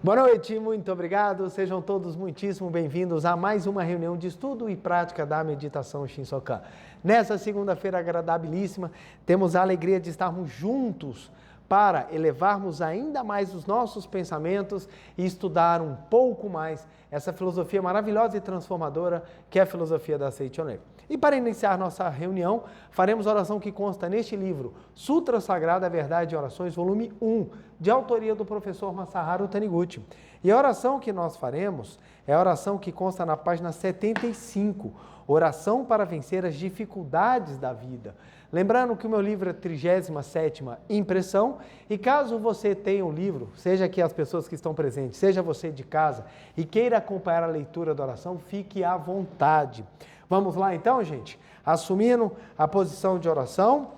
Boa noite, muito obrigado. Sejam todos muitíssimo bem-vindos a mais uma reunião de estudo e prática da meditação Shinsokan. Nessa segunda-feira agradabilíssima, temos a alegria de estarmos juntos para elevarmos ainda mais os nossos pensamentos e estudar um pouco mais essa filosofia maravilhosa e transformadora que é a filosofia da Seichoner. E para iniciar nossa reunião, faremos a oração que consta neste livro, Sutra Sagrada Verdade e Orações, volume 1, de autoria do professor Masaharu Taniguchi. E a oração que nós faremos é a oração que consta na página 75, Oração para vencer as dificuldades da vida. Lembrando que o meu livro é 37ª impressão, e caso você tenha um livro, seja aqui as pessoas que estão presentes, seja você de casa, e queira acompanhar a leitura da oração, fique à vontade. Vamos lá então, gente? Assumindo a posição de oração,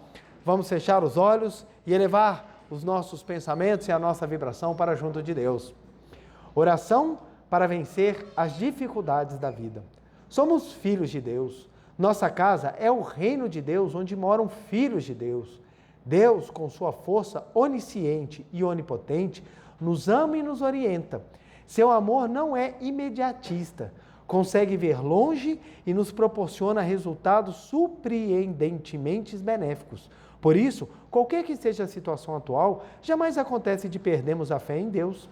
vamos fechar os olhos e elevar os nossos pensamentos e a nossa vibração para junto de Deus. Oração para vencer as dificuldades da vida. Somos filhos de Deus. Nossa casa é o reino de Deus, onde moram filhos de Deus. Deus, com sua força onisciente e onipotente, nos ama e nos orienta. Seu amor não é imediatista, consegue ver longe e nos proporciona resultados surpreendentemente benéficos. Por isso, qualquer que seja a situação atual, jamais acontece de perdermos a fé em Deus.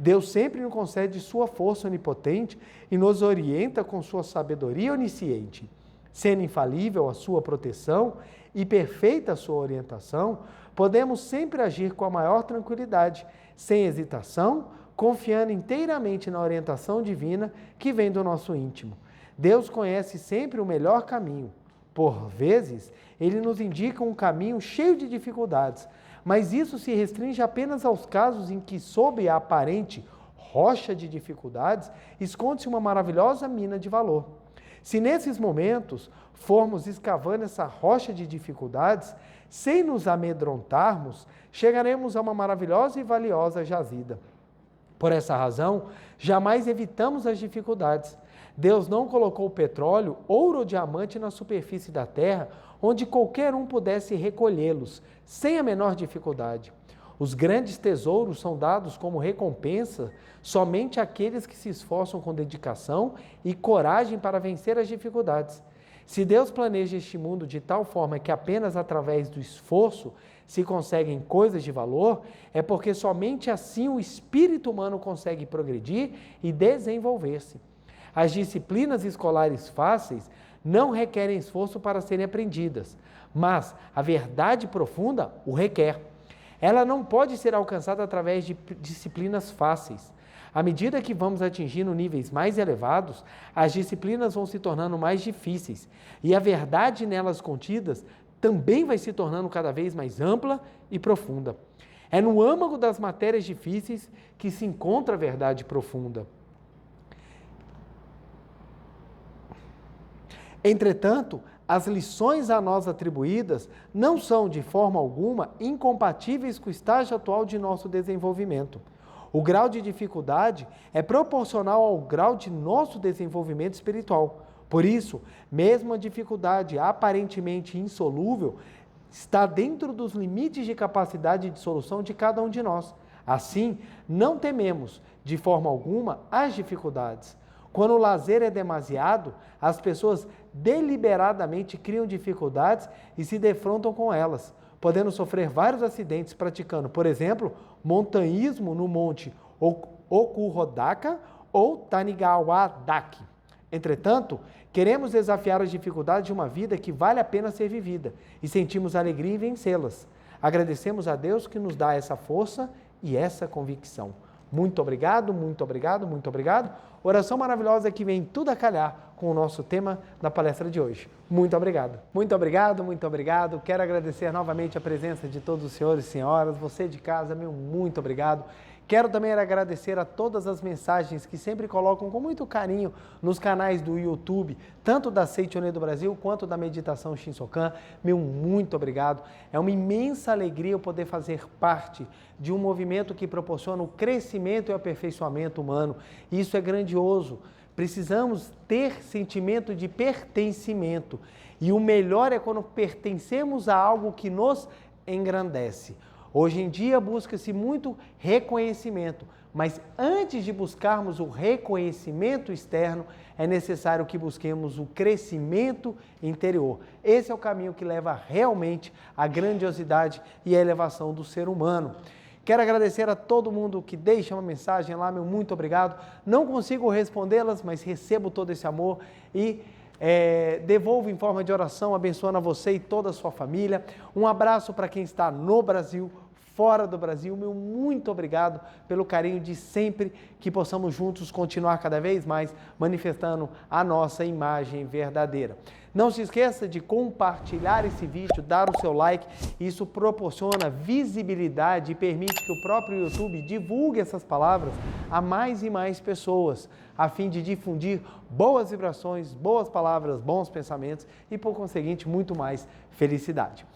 Deus sempre nos concede sua força onipotente e nos orienta com sua sabedoria onisciente. Sendo infalível a sua proteção e perfeita a sua orientação, podemos sempre agir com a maior tranquilidade, sem hesitação, confiando inteiramente na orientação divina que vem do nosso íntimo. Deus conhece sempre o melhor caminho. Por vezes, Ele nos indica um caminho cheio de dificuldades, mas isso se restringe apenas aos casos em que, sob a aparente rocha de dificuldades, esconde-se uma maravilhosa mina de valor. Se nesses momentos formos escavando essa rocha de dificuldades, sem nos amedrontarmos, chegaremos a uma maravilhosa e valiosa jazida. Por essa razão, jamais evitamos as dificuldades. Deus não colocou petróleo, ouro ou diamante na superfície da terra, onde qualquer um pudesse recolhê-los, sem a menor dificuldade. Os grandes tesouros são dados como recompensa somente àqueles que se esforçam com dedicação e coragem para vencer as dificuldades. Se Deus planeja este mundo de tal forma que apenas através do esforço se conseguem coisas de valor, é porque somente assim o espírito humano consegue progredir e desenvolver-se. As disciplinas escolares fáceis não requerem esforço para serem aprendidas, mas a verdade profunda o requer. Ela não pode ser alcançada através de disciplinas fáceis. À medida que vamos atingindo níveis mais elevados, as disciplinas vão se tornando mais difíceis e a verdade nelas contidas também vai se tornando cada vez mais ampla e profunda. É no âmago das matérias difíceis que se encontra a verdade profunda. Entretanto, as lições a nós atribuídas não são, de forma alguma, incompatíveis com o estágio atual de nosso desenvolvimento. O grau de dificuldade é proporcional ao grau de nosso desenvolvimento espiritual. Por isso, mesmo a dificuldade aparentemente insolúvel está dentro dos limites de capacidade de solução de cada um de nós. Assim, não tememos, de forma alguma, as dificuldades. Quando o lazer é demasiado, as pessoas deliberadamente criam dificuldades e se defrontam com elas, podendo sofrer vários acidentes praticando, por exemplo, montanhismo no monte Okurodaka ou Tanigawa-daki. Entretanto, queremos desafiar as dificuldades de uma vida que vale a pena ser vivida e sentimos alegria em vencê-las. Agradecemos a Deus que nos dá essa força e essa convicção. Muito obrigado, muito obrigado, muito obrigado. Oração maravilhosa que vem tudo a calhar com o nosso tema da palestra de hoje. Muito obrigado. Muito obrigado, muito obrigado. Quero agradecer novamente a presença de todos os senhores e senhoras. Você de casa, meu muito obrigado. Quero também agradecer a todas as mensagens que sempre colocam com muito carinho nos canais do YouTube, tanto da Seichoner do Brasil quanto da Meditação Shinsokan. Meu muito obrigado. É uma imensa alegria eu poder fazer parte de um movimento que proporciona o crescimento e o aperfeiçoamento humano. Isso é grandioso. Precisamos ter sentimento de pertencimento. E o melhor é quando pertencemos a algo que nos engrandece. Hoje em dia busca-se muito reconhecimento, mas antes de buscarmos o reconhecimento externo, é necessário que busquemos o crescimento interior. Esse é o caminho que leva realmente à grandiosidade e à elevação do ser humano. Quero agradecer a todo mundo que deixa uma mensagem lá, meu muito obrigado. Não consigo respondê-las, mas recebo todo esse amor e devolvo em forma de oração, abençoando a você e toda a sua família. Um abraço para quem está no Brasil, fora do Brasil, meu muito obrigado pelo carinho de sempre, que possamos juntos continuar cada vez mais manifestando a nossa imagem verdadeira. Não se esqueça de compartilhar esse vídeo, dar o seu like, isso proporciona visibilidade e permite que o próprio YouTube divulgue essas palavras a mais e mais pessoas, a fim de difundir boas vibrações, boas palavras, bons pensamentos e, por conseguinte, muito mais felicidade.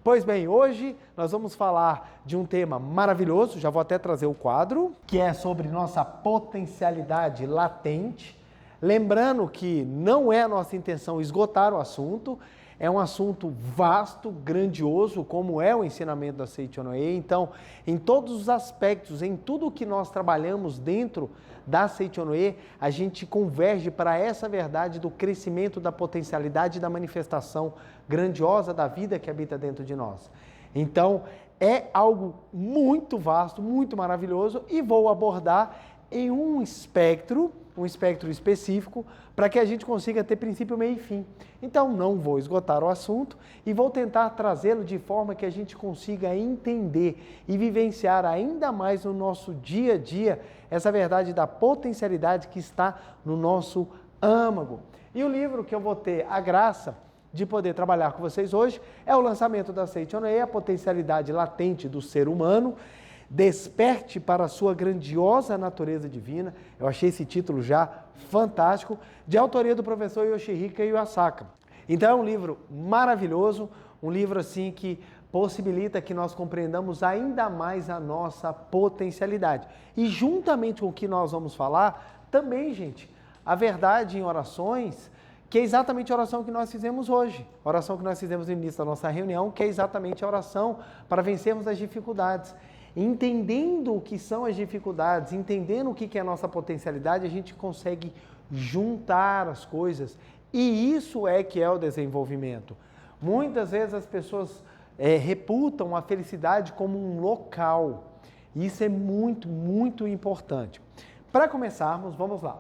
Pois bem, hoje nós vamos falar de um tema maravilhoso, já vou até trazer o quadro, que é sobre nossa potencialidade latente. Lembrando que não é a nossa intenção esgotar o assunto, é um assunto vasto, grandioso, como é o ensinamento da Seichonoye. Então, em todos os aspectos, em tudo que nós trabalhamos dentro da Seichonoye, a gente converge para essa verdade do crescimento da potencialidade e da manifestação grandiosa da vida que habita dentro de nós. Então, é algo muito vasto, muito maravilhoso e vou abordar em um espectro específico, para que a gente consiga ter princípio, meio e fim. Então, não vou esgotar o assunto e vou tentar trazê-lo de forma que a gente consiga entender e vivenciar ainda mais no nosso dia a dia essa verdade da potencialidade que está no nosso âmago. E o livro que eu vou ter a graça de poder trabalhar com vocês hoje é o lançamento da Seichonoye, a potencialidade latente do ser humano. Desperte para a sua grandiosa natureza divina. Eu achei esse título já fantástico, de autoria do professor Yoshihiko Iwasaka. Então é um livro maravilhoso, um livro assim que possibilita que nós compreendamos ainda mais a nossa potencialidade. E juntamente com o que nós vamos falar, também, gente, a verdade em orações, que é exatamente a oração que nós fizemos hoje. A oração que nós fizemos no início da nossa reunião, que é exatamente a oração para vencermos as dificuldades. Entendendo o que são as dificuldades, entendendo o que é a nossa potencialidade, a gente consegue juntar as coisas. E isso é que é o desenvolvimento. Muitas vezes as pessoas reputam a felicidade como um local. Isso é muito, muito importante. Para começarmos, vamos lá.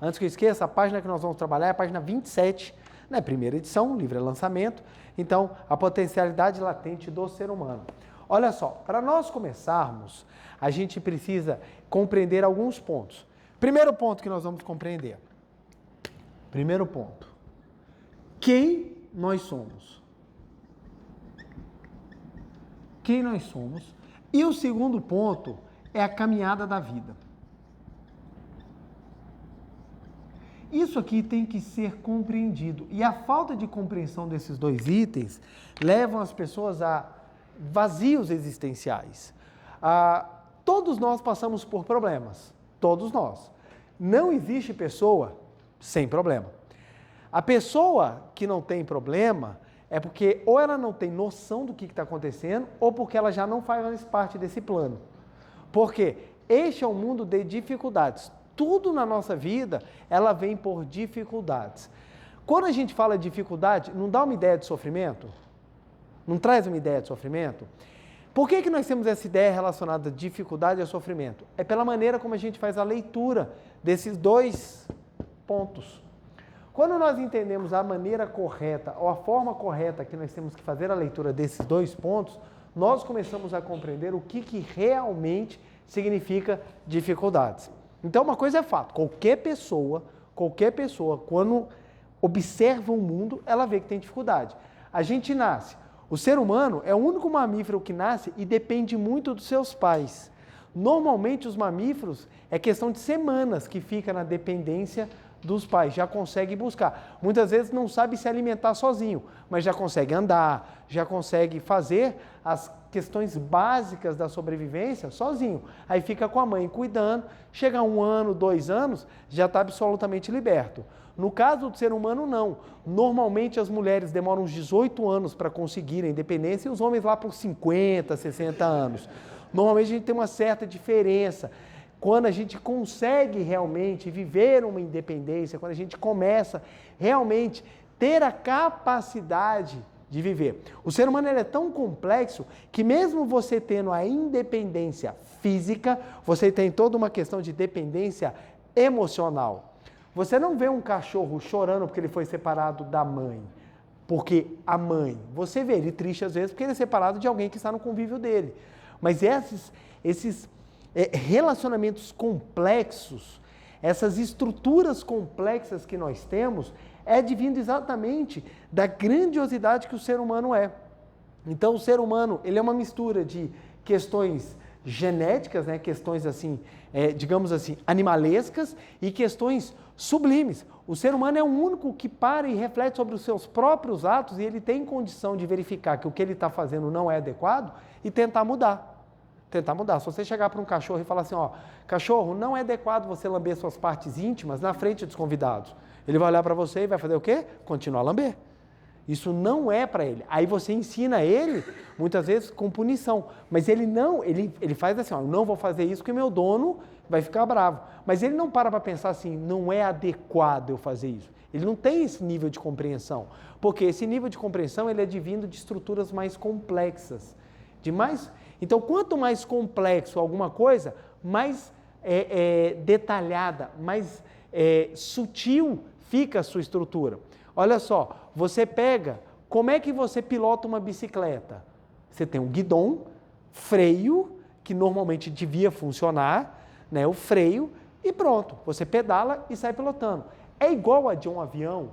Antes que eu esqueça, a página que nós vamos trabalhar é a página 27, né? Primeira edição, o livro é lançamento. Então, a potencialidade latente do ser humano. Olha só, para nós começarmos, a gente precisa compreender alguns pontos. Primeiro ponto que nós vamos compreender. Primeiro ponto. Quem nós somos? Quem nós somos? E o segundo ponto é a caminhada da vida. Isso aqui tem que ser compreendido. E a falta de compreensão desses dois itens levam as pessoas a vazios existenciais. Todos nós passamos por problemas, todos nós. Não existe pessoa sem problema. A pessoa que não tem problema é porque ou ela não tem noção do que está acontecendo ou porque ela já não faz mais parte desse plano. Porque este é um mundo de dificuldades. Tudo na nossa vida, ela vem por dificuldades. Quando a gente fala de dificuldade, não dá uma ideia de sofrimento? Não traz uma ideia de sofrimento? Por que nós temos essa ideia relacionada à dificuldade e ao sofrimento? É pela maneira como a gente faz a leitura desses dois pontos. Quando nós entendemos a maneira correta ou a forma correta que nós temos que fazer a leitura desses dois pontos, nós começamos a compreender o que realmente significa dificuldades. Então, uma coisa é fato, qualquer pessoa, quando observa o mundo, ela vê que tem dificuldade. A gente nasce. O ser humano é o único mamífero que nasce e depende muito dos seus pais. Normalmente, os mamíferos é questão de semanas que fica na dependência dos pais, já consegue buscar. Muitas vezes não sabe se alimentar sozinho, mas já consegue andar, já consegue fazer as questões básicas da sobrevivência sozinho. Aí fica com a mãe cuidando, chega a 1 ano, 2 anos, já está absolutamente liberto. No caso do ser humano, não. Normalmente as mulheres demoram uns 18 anos para conseguirem independência e os homens lá por 50, 60 anos. Normalmente a gente tem uma certa diferença. Quando a gente consegue realmente viver uma independência, quando a gente começa realmente ter a capacidade de viver. O ser humano ele é tão complexo que mesmo você tendo a independência física, você tem toda uma questão de dependência emocional. Você não vê um cachorro chorando porque ele foi separado da mãe, porque a mãe, você vê ele triste às vezes porque ele é separado de alguém que está no convívio dele. Mas esses relacionamentos complexos, essas estruturas complexas que nós temos, é advindo exatamente da grandiosidade que o ser humano é. Então, o ser humano, ele é uma mistura de questões genéticas, né, questões assim, digamos assim, animalescas e questões sublimes. O ser humano é o único que para e reflete sobre os seus próprios atos e ele tem condição de verificar que o que ele está fazendo não é adequado e tentar mudar. Tentar mudar. Se você chegar para um cachorro e falar assim, ó, cachorro, não é adequado você lamber suas partes íntimas na frente dos convidados. Ele vai olhar para você e vai fazer o quê? Continuar a lamber. Isso não é para ele. Aí você ensina ele, muitas vezes, com punição. Mas ele não, ele faz assim, ó, eu não vou fazer isso porque meu dono vai ficar bravo. Mas ele não para pensar assim, não é adequado eu fazer isso. Ele não tem esse nível de compreensão. Porque esse nível de compreensão, ele é advindo de estruturas mais complexas. Então, quanto mais complexo alguma coisa, mais detalhada, mais sutil fica a sua estrutura. Olha só, você pega, como é que você pilota uma bicicleta? Você tem um guidão, freio, que normalmente devia funcionar, né, o freio, e pronto, você pedala e sai pilotando. É igual a de um avião?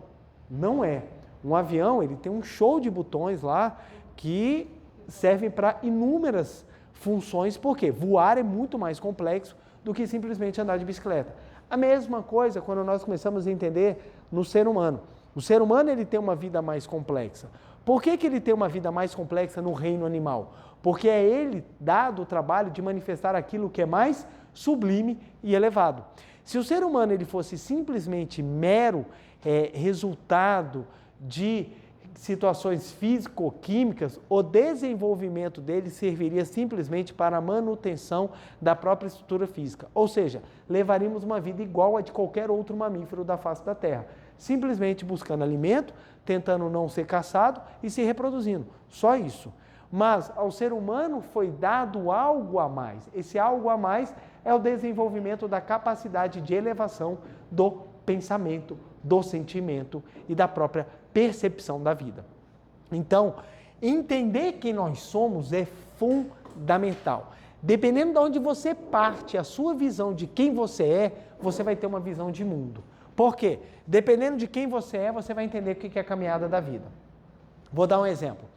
Não é. Um avião, ele tem um show de botões lá que servem para inúmeras funções, porque voar é muito mais complexo do que simplesmente andar de bicicleta. A mesma coisa quando nós começamos a entender no ser humano. O ser humano ele tem uma vida mais complexa. Por que ele tem uma vida mais complexa no reino animal? Porque é ele dado o trabalho de manifestar aquilo que é mais sublime e elevado. Se o ser humano ele fosse simplesmente mero resultado de situações físico-químicas, o desenvolvimento dele serviria simplesmente para a manutenção da própria estrutura física. Ou seja, levaríamos uma vida igual a de qualquer outro mamífero da face da Terra, simplesmente buscando alimento, tentando não ser caçado e se reproduzindo. Só isso. Mas ao ser humano foi dado algo a mais. Esse algo a mais é o desenvolvimento da capacidade de elevação do pensamento, do sentimento e da própria percepção da vida. Então, entender quem nós somos é fundamental. Dependendo de onde você parte, a sua visão de quem você é, você vai ter uma visão de mundo. Por quê? Dependendo de quem você é, você vai entender o que é a caminhada da vida. Vou dar um exemplo.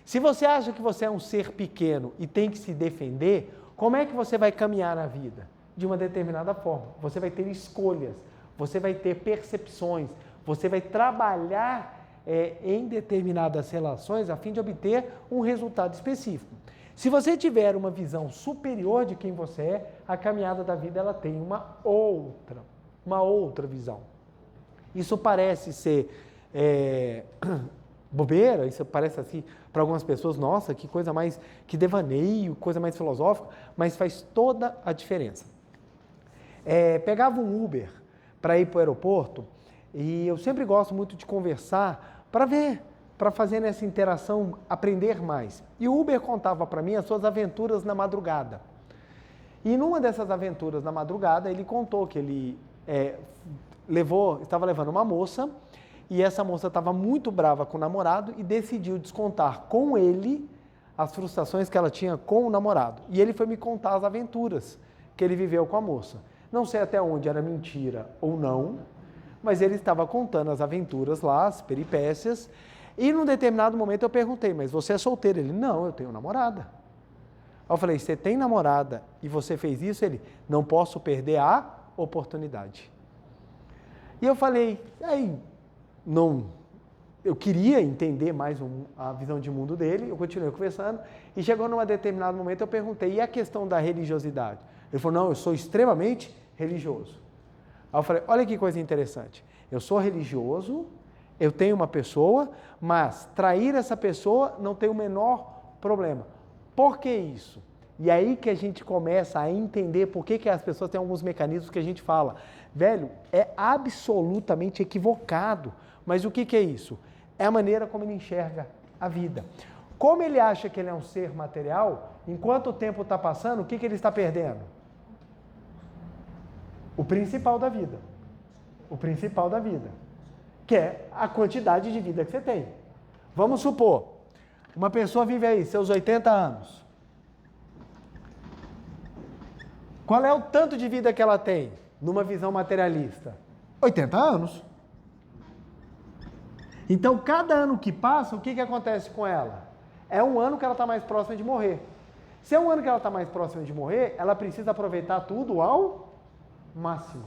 Se você acha que você é um ser pequeno e tem que se defender, como é que você vai caminhar na vida? De uma determinada forma. Você vai ter escolhas, você vai ter percepções, você vai trabalhar em determinadas relações a fim de obter um resultado específico. Se você tiver uma visão superior de quem você é, a caminhada da vida ela tem uma outra visão. Isso parece ser bobeira, isso parece assim para algumas pessoas, nossa, que coisa mais, que devaneio, coisa mais filosófica, mas faz toda a diferença. Pegava um Uber para ir para o aeroporto e eu sempre gosto muito de conversar para fazer nessa interação, aprender mais. E o Uber contava para mim as suas aventuras na madrugada. E numa dessas aventuras na madrugada, ele contou que ele estava levando uma moça e essa moça estava muito brava com o namorado e decidiu descontar com ele as frustrações que ela tinha com o namorado. E ele foi me contar as aventuras que ele viveu com a moça. Não sei até onde era mentira ou não, mas ele estava contando as aventuras lá, as peripécias, e num determinado momento eu perguntei, mas você é solteiro? Ele, não, eu tenho namorada. Aí eu falei, você tem namorada e você fez isso? Ele, não posso perder a oportunidade. E eu falei, aí, não eu queria entender mais a visão de mundo dele, eu continuei conversando, e chegou num determinado momento, eu perguntei, e a questão da religiosidade? Ele falou, não, eu sou extremamente religioso. Aí eu falei, olha que coisa interessante, eu sou religioso, eu tenho uma pessoa, mas trair essa pessoa não tem o menor problema. Por que isso? E aí que a gente começa a entender por que as pessoas têm alguns mecanismos que a gente fala, velho, é absolutamente equivocado. Mas o que é isso? É a maneira como ele enxerga a vida. Como ele acha que ele é um ser material, enquanto o tempo está passando, o que ele está perdendo? O principal da vida. O principal da vida. Que é a quantidade de vida que você tem. Vamos supor, uma pessoa vive aí, seus 80 anos. Qual é o tanto de vida que ela tem, numa visão materialista? 80 anos. Então, cada ano que passa, o que acontece com ela? É um ano que ela está mais próxima de morrer. Se é um ano que ela está mais próxima de morrer, ela precisa aproveitar tudo ao máximo.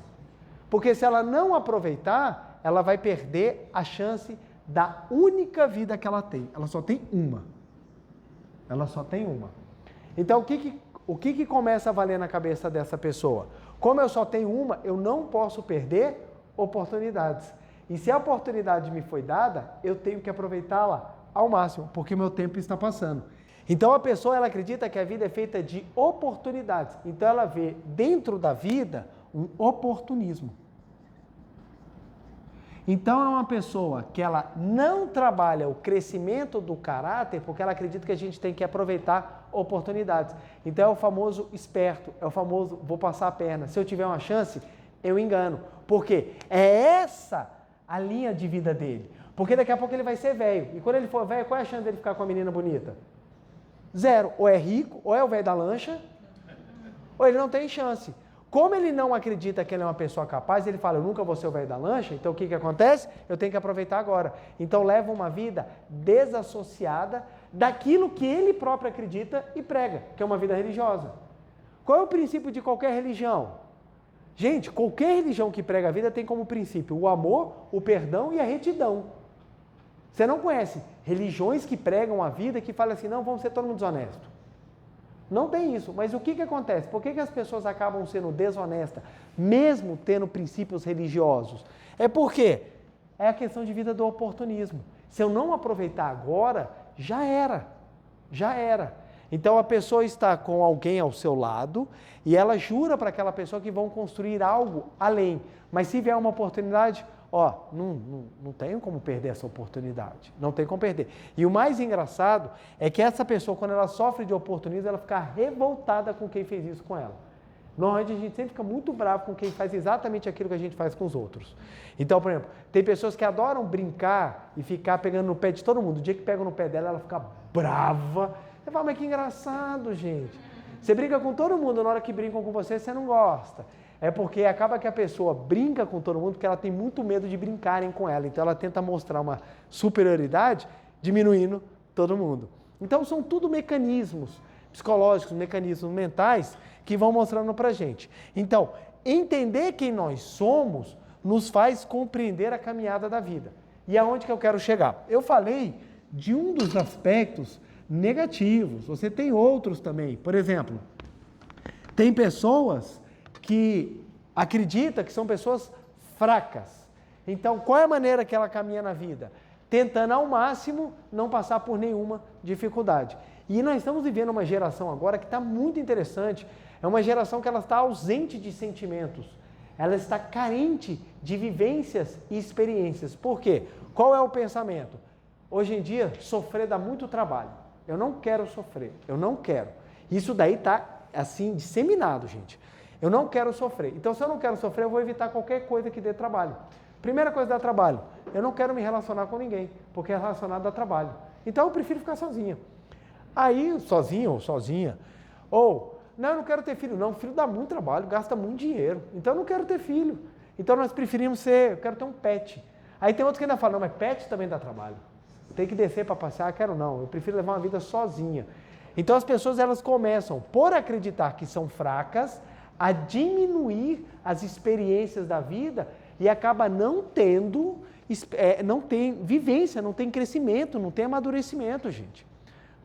Porque se ela não aproveitar, ela vai perder a chance da única vida que ela tem. Ela só tem uma. Ela só tem uma. Então, o que começa a valer na cabeça dessa pessoa? Como eu só tenho uma, eu não posso perder oportunidades. E se a oportunidade me foi dada, eu tenho que aproveitá-la ao máximo, porque o meu tempo está passando. Então a pessoa, ela acredita que a vida é feita de oportunidades. Então ela vê dentro da vida um oportunismo. Então é uma pessoa que ela não trabalha o crescimento do caráter, porque ela acredita que a gente tem que aproveitar oportunidades. Então é o famoso esperto, é o famoso vou passar a perna. Se eu tiver uma chance, eu engano. Por quê? É essa a linha de vida dele. Porque daqui a pouco ele vai ser velho. E quando ele for velho, qual é a chance dele ficar com a menina bonita? Zero. Ou é rico, ou é o velho da lancha, ou ele não tem chance. Como ele não acredita que ele é uma pessoa capaz, ele fala, eu nunca vou ser o velho da lancha, então o que acontece? Eu tenho que aproveitar agora. Então leva uma vida desassociada daquilo que ele próprio acredita e prega, que é uma vida religiosa. Qual é o princípio de qualquer religião? Gente, qualquer religião que prega a vida tem como princípio o amor, o perdão e a retidão. Você não conhece religiões que pregam a vida que falam assim, não, vamos ser todo mundo desonesto. Não tem isso, mas o que acontece? Por que as pessoas acabam sendo desonestas, mesmo tendo princípios religiosos? É porque é a questão de vida do oportunismo. Se eu não aproveitar agora, já era, já era. Então a pessoa está com alguém ao seu lado e ela jura para aquela pessoa que vão construir algo além. Mas se vier uma oportunidade, não tenho como perder essa oportunidade. Não tem como perder. E o mais engraçado é que essa pessoa, quando ela sofre de oportunismo, ela fica revoltada com quem fez isso com ela. Normalmente a gente sempre fica muito bravo com quem faz exatamente aquilo que a gente faz com os outros. Então, por exemplo, tem pessoas que adoram brincar e ficar pegando no pé de todo mundo. O dia que pegam no pé dela, ela fica brava. Você fala, mas que engraçado, gente. Você brinca com todo mundo, na hora que brincam com você, você não gosta. É porque acaba que a pessoa brinca com todo mundo porque ela tem muito medo de brincarem com ela. Então ela tenta mostrar uma superioridade diminuindo todo mundo. Então são tudo mecanismos psicológicos, mecanismos mentais que vão mostrando pra gente. Então, entender quem nós somos nos faz compreender a caminhada da vida. E aonde que eu quero chegar? Eu falei de um dos aspectos negativos, você tem outros também. Por exemplo, tem pessoas que acreditam que são pessoas fracas. Então, qual é a maneira que ela caminha na vida? Tentando ao máximo não passar por nenhuma dificuldade. E nós estamos vivendo uma geração agora que está muito interessante. É uma geração que ela está ausente de sentimentos. Ela está carente de vivências e experiências. Por quê? Qual é o pensamento? Hoje em dia, sofrer dá muito trabalho. Eu não quero sofrer, eu não quero. Isso daí está, assim, disseminado, gente. Eu não quero sofrer. Então, se eu não quero sofrer, eu vou evitar qualquer coisa que dê trabalho. Primeira coisa dá trabalho. Eu não quero me relacionar com ninguém, porque relacionado dá trabalho. Então, eu prefiro ficar sozinha. Aí, sozinho ou sozinha. Ou, não, eu não quero ter filho. Não, filho dá muito trabalho, gasta muito dinheiro. Então, eu não quero ter filho. Então, nós preferimos eu quero ter um pet. Aí tem outros que ainda falam, não, mas pet também dá trabalho. Tem que descer para passear, quero não, eu prefiro levar uma vida sozinha. Então as pessoas elas começam, por acreditar que são fracas, a diminuir as experiências da vida e acaba não tendo não tem vivência, não tem crescimento, não tem amadurecimento, gente.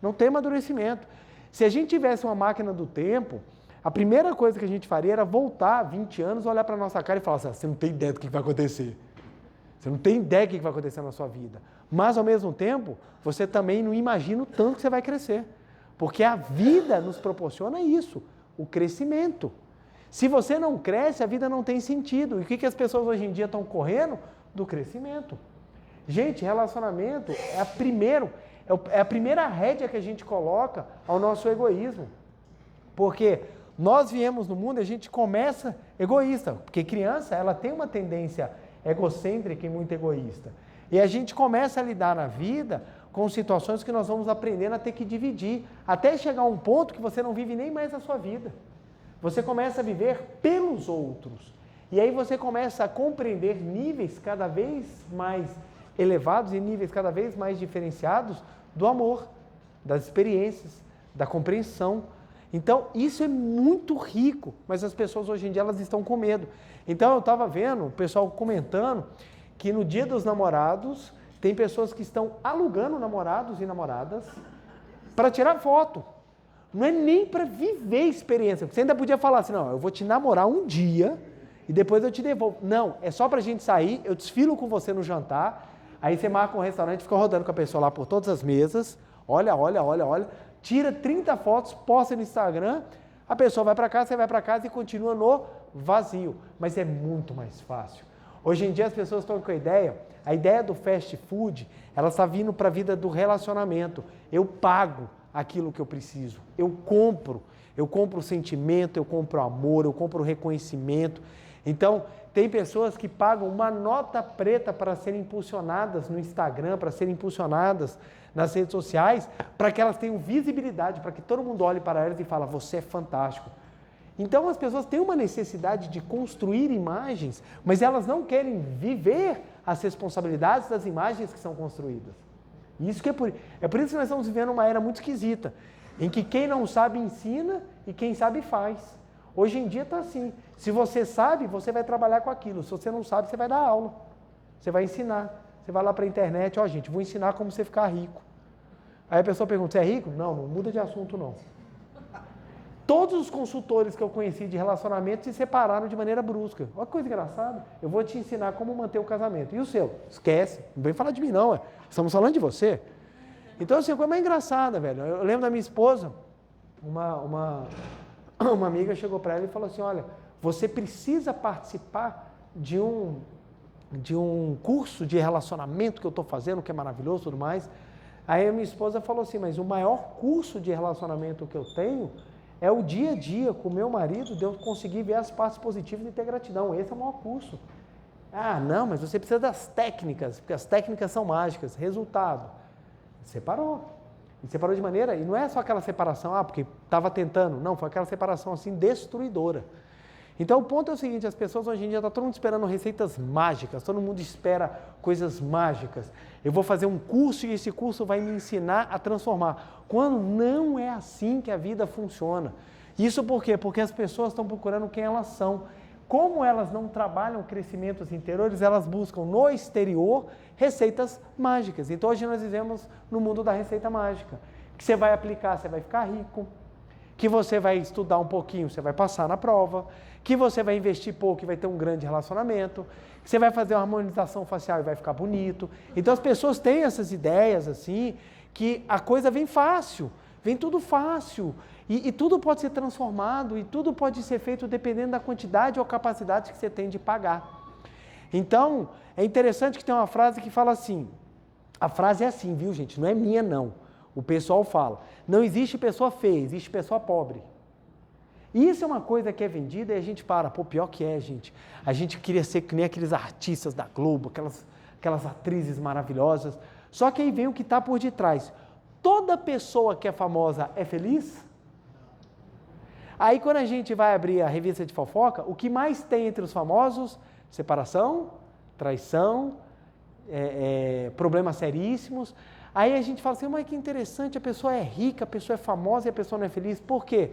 Não tem amadurecimento. Se a gente tivesse uma máquina do tempo, a primeira coisa que a gente faria era voltar 20 anos, olhar para a nossa cara e falar assim, você não tem ideia do que vai acontecer. Você não tem ideia do que vai acontecer na sua vida. Mas, ao mesmo tempo, você também não imagina o tanto que você vai crescer. Porque a vida nos proporciona isso, o crescimento. Se você não cresce, a vida não tem sentido. E o que as pessoas hoje em dia estão correndo? Do crescimento. Gente, relacionamento é a primeira rédea que a gente coloca ao nosso egoísmo. Porque nós viemos no mundo e a gente começa egoísta. Porque criança, ela tem uma tendência egocêntrica e muito egoísta. E a gente começa a lidar na vida com situações que nós vamos aprendendo a ter que dividir, até chegar a um ponto que você não vive nem mais a sua vida. Você começa a viver pelos outros. E aí você começa a compreender níveis cada vez mais elevados e níveis cada vez mais diferenciados do amor, das experiências, da compreensão. Então, isso é muito rico, mas as pessoas hoje em dia elas estão com medo. Então, eu estava vendo o pessoal comentando que no Dia dos Namorados tem pessoas que estão alugando namorados e namoradas para tirar foto. Não é nem para viver experiência. Você ainda podia falar assim, não, eu vou te namorar um dia e depois eu te devolvo. Não, é só para a gente sair, eu desfilo com você no jantar, aí você marca um restaurante, fica rodando com a pessoa lá por todas as mesas, olha, tira 30 fotos, posta no Instagram, a pessoa vai para casa, você vai para casa e continua no vazio. Mas é muito mais fácil. Hoje em dia as pessoas estão com a ideia do fast food, ela está vindo para a vida do relacionamento. Eu pago aquilo que eu preciso, eu compro o sentimento, eu compro o amor, eu compro o reconhecimento. Então, tem pessoas que pagam uma nota preta para serem impulsionadas no Instagram, para serem impulsionadas nas redes sociais, para que elas tenham visibilidade, para que todo mundo olhe para elas e fale, você é fantástico. Então, as pessoas têm uma necessidade de construir imagens, mas elas não querem viver as responsabilidades das imagens que são construídas. Isso que é por isso que nós estamos vivendo uma era muito esquisita, em que quem não sabe ensina e quem sabe faz. Hoje em dia está assim, se você sabe, você vai trabalhar com aquilo, se você não sabe, você vai dar aula, você vai ensinar, você vai lá para a internet, gente, vou ensinar como você ficar rico. Aí a pessoa pergunta, você é rico? Não muda de assunto não. Todos os consultores que eu conheci de relacionamento se separaram de maneira brusca. Olha que coisa engraçada. Eu vou te ensinar como manter o casamento. E o seu? Esquece. Não vem falar de mim, não. Estamos falando de você. Então, assim, a coisa mais engraçada, velho. Eu lembro da minha esposa, uma amiga chegou para ela e falou assim, olha, você precisa participar de um curso de relacionamento que eu estou fazendo, que é maravilhoso e tudo mais. Aí a minha esposa falou assim, mas o maior curso de relacionamento que eu tenho é o dia a dia com o meu marido, de eu conseguir ver as partes positivas e ter gratidão. Esse é o maior curso. Ah, não, mas você precisa das técnicas, porque as técnicas são mágicas. Resultado, separou. E separou de maneira, e não é só aquela separação, porque estava tentando. Não, foi aquela separação assim, destruidora. Então o ponto é o seguinte, as pessoas hoje em dia, está todo mundo esperando receitas mágicas, todo mundo espera coisas mágicas. Eu vou fazer um curso e esse curso vai me ensinar a transformar. Quando não é assim que a vida funciona. Isso por quê? Porque as pessoas estão procurando quem elas são. Como elas não trabalham crescimentos interiores, elas buscam no exterior receitas mágicas. Então hoje nós vivemos no mundo da receita mágica. Que você vai aplicar, você vai ficar rico. Que você vai estudar um pouquinho, você vai passar na prova, que você vai investir pouco e vai ter um grande relacionamento, que você vai fazer uma harmonização facial e vai ficar bonito. Então as pessoas têm essas ideias assim, que a coisa vem fácil, vem tudo fácil, e tudo pode ser transformado, e tudo pode ser feito dependendo da quantidade ou capacidade que você tem de pagar. Então, é interessante que tem uma frase que fala assim, a frase é assim, viu gente, não é minha não. O pessoal fala, não existe pessoa feia, existe pessoa pobre. E isso é uma coisa que é vendida e a gente pior que é, gente. A gente queria ser que nem aqueles artistas da Globo, aquelas atrizes maravilhosas. Só que aí vem o que está por detrás. Toda pessoa que é famosa é feliz? Aí quando a gente vai abrir a revista de fofoca, o que mais tem entre os famosos? Separação, traição, problemas seríssimos. Aí a gente fala assim, mas que interessante, a pessoa é rica, a pessoa é famosa e a pessoa não é feliz. Por quê?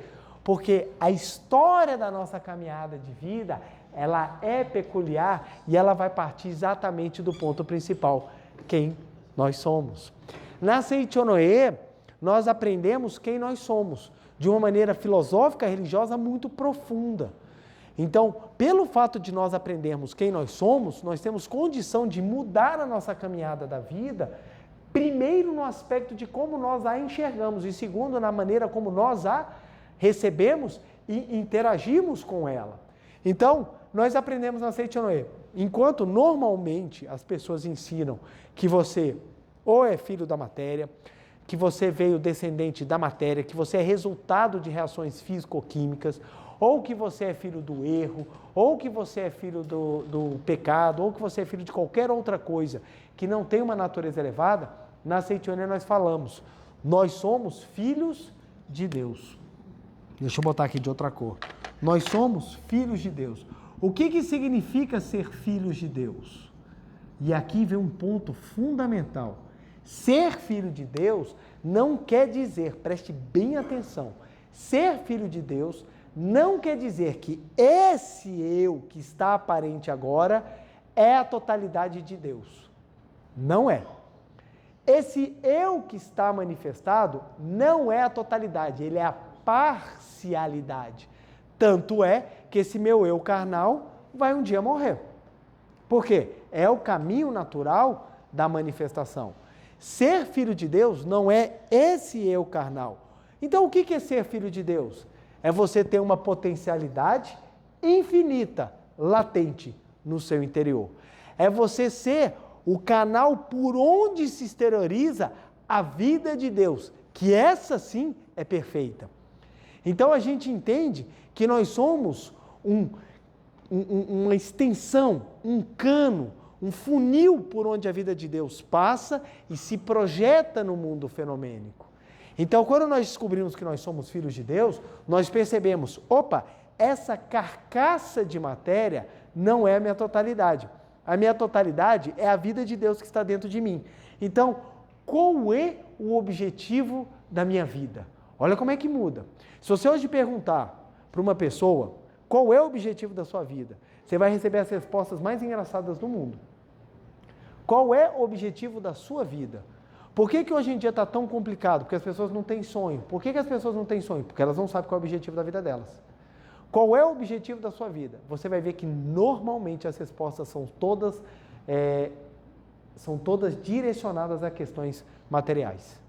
porque a história da nossa caminhada de vida, ela é peculiar e ela vai partir exatamente do ponto principal, quem nós somos. Na Seichonoye, nós aprendemos quem nós somos, de uma maneira filosófica, religiosa muito profunda. Então, pelo fato de nós aprendermos quem nós somos, nós temos condição de mudar a nossa caminhada da vida, primeiro no aspecto de como nós a enxergamos e segundo na maneira como nós a recebemos e interagimos com ela. Então, nós aprendemos na Seichonoye, enquanto normalmente as pessoas ensinam que você ou é filho da matéria, que você veio descendente da matéria, que você é resultado de reações físico-químicas, ou que você é filho do erro, ou que você é filho do pecado, ou que você é filho de qualquer outra coisa que não tem uma natureza elevada, na Seichonoye nós falamos, nós somos filhos de Deus. Deixa eu botar aqui de outra cor. Nós somos filhos de Deus. O que significa ser filhos de Deus? E aqui vem um ponto fundamental. Ser filho de Deus não quer dizer, preste bem atenção, ser filho de Deus não quer dizer que esse eu que está aparente agora é a totalidade de Deus. Não é. Esse eu que está manifestado não é a totalidade, ele é a parcialidade. Tanto é que esse meu eu carnal vai um dia morrer. Por quê? É o caminho natural da manifestação. Ser filho de Deus não é esse eu carnal. Então, o que é ser filho de Deus? É você ter uma potencialidade infinita, latente no seu interior. É você ser o canal por onde se exterioriza a vida de Deus, que essa sim é perfeita. Então, a gente entende que nós somos uma extensão, um cano, um funil por onde a vida de Deus passa e se projeta no mundo fenomênico. Então, quando nós descobrimos que nós somos filhos de Deus, nós percebemos, opa, essa carcaça de matéria não é a minha totalidade. A minha totalidade é a vida de Deus que está dentro de mim. Então, qual é o objetivo da minha vida? Olha como é que muda. Se você hoje perguntar para uma pessoa qual é o objetivo da sua vida, você vai receber as respostas mais engraçadas do mundo. Qual é o objetivo da sua vida? Por que hoje em dia está tão complicado? Porque as pessoas não têm sonho. Por que as pessoas não têm sonho? Porque elas não sabem qual é o objetivo da vida delas. Qual é o objetivo da sua vida? Você vai ver que normalmente as respostas são todas direcionadas a questões materiais.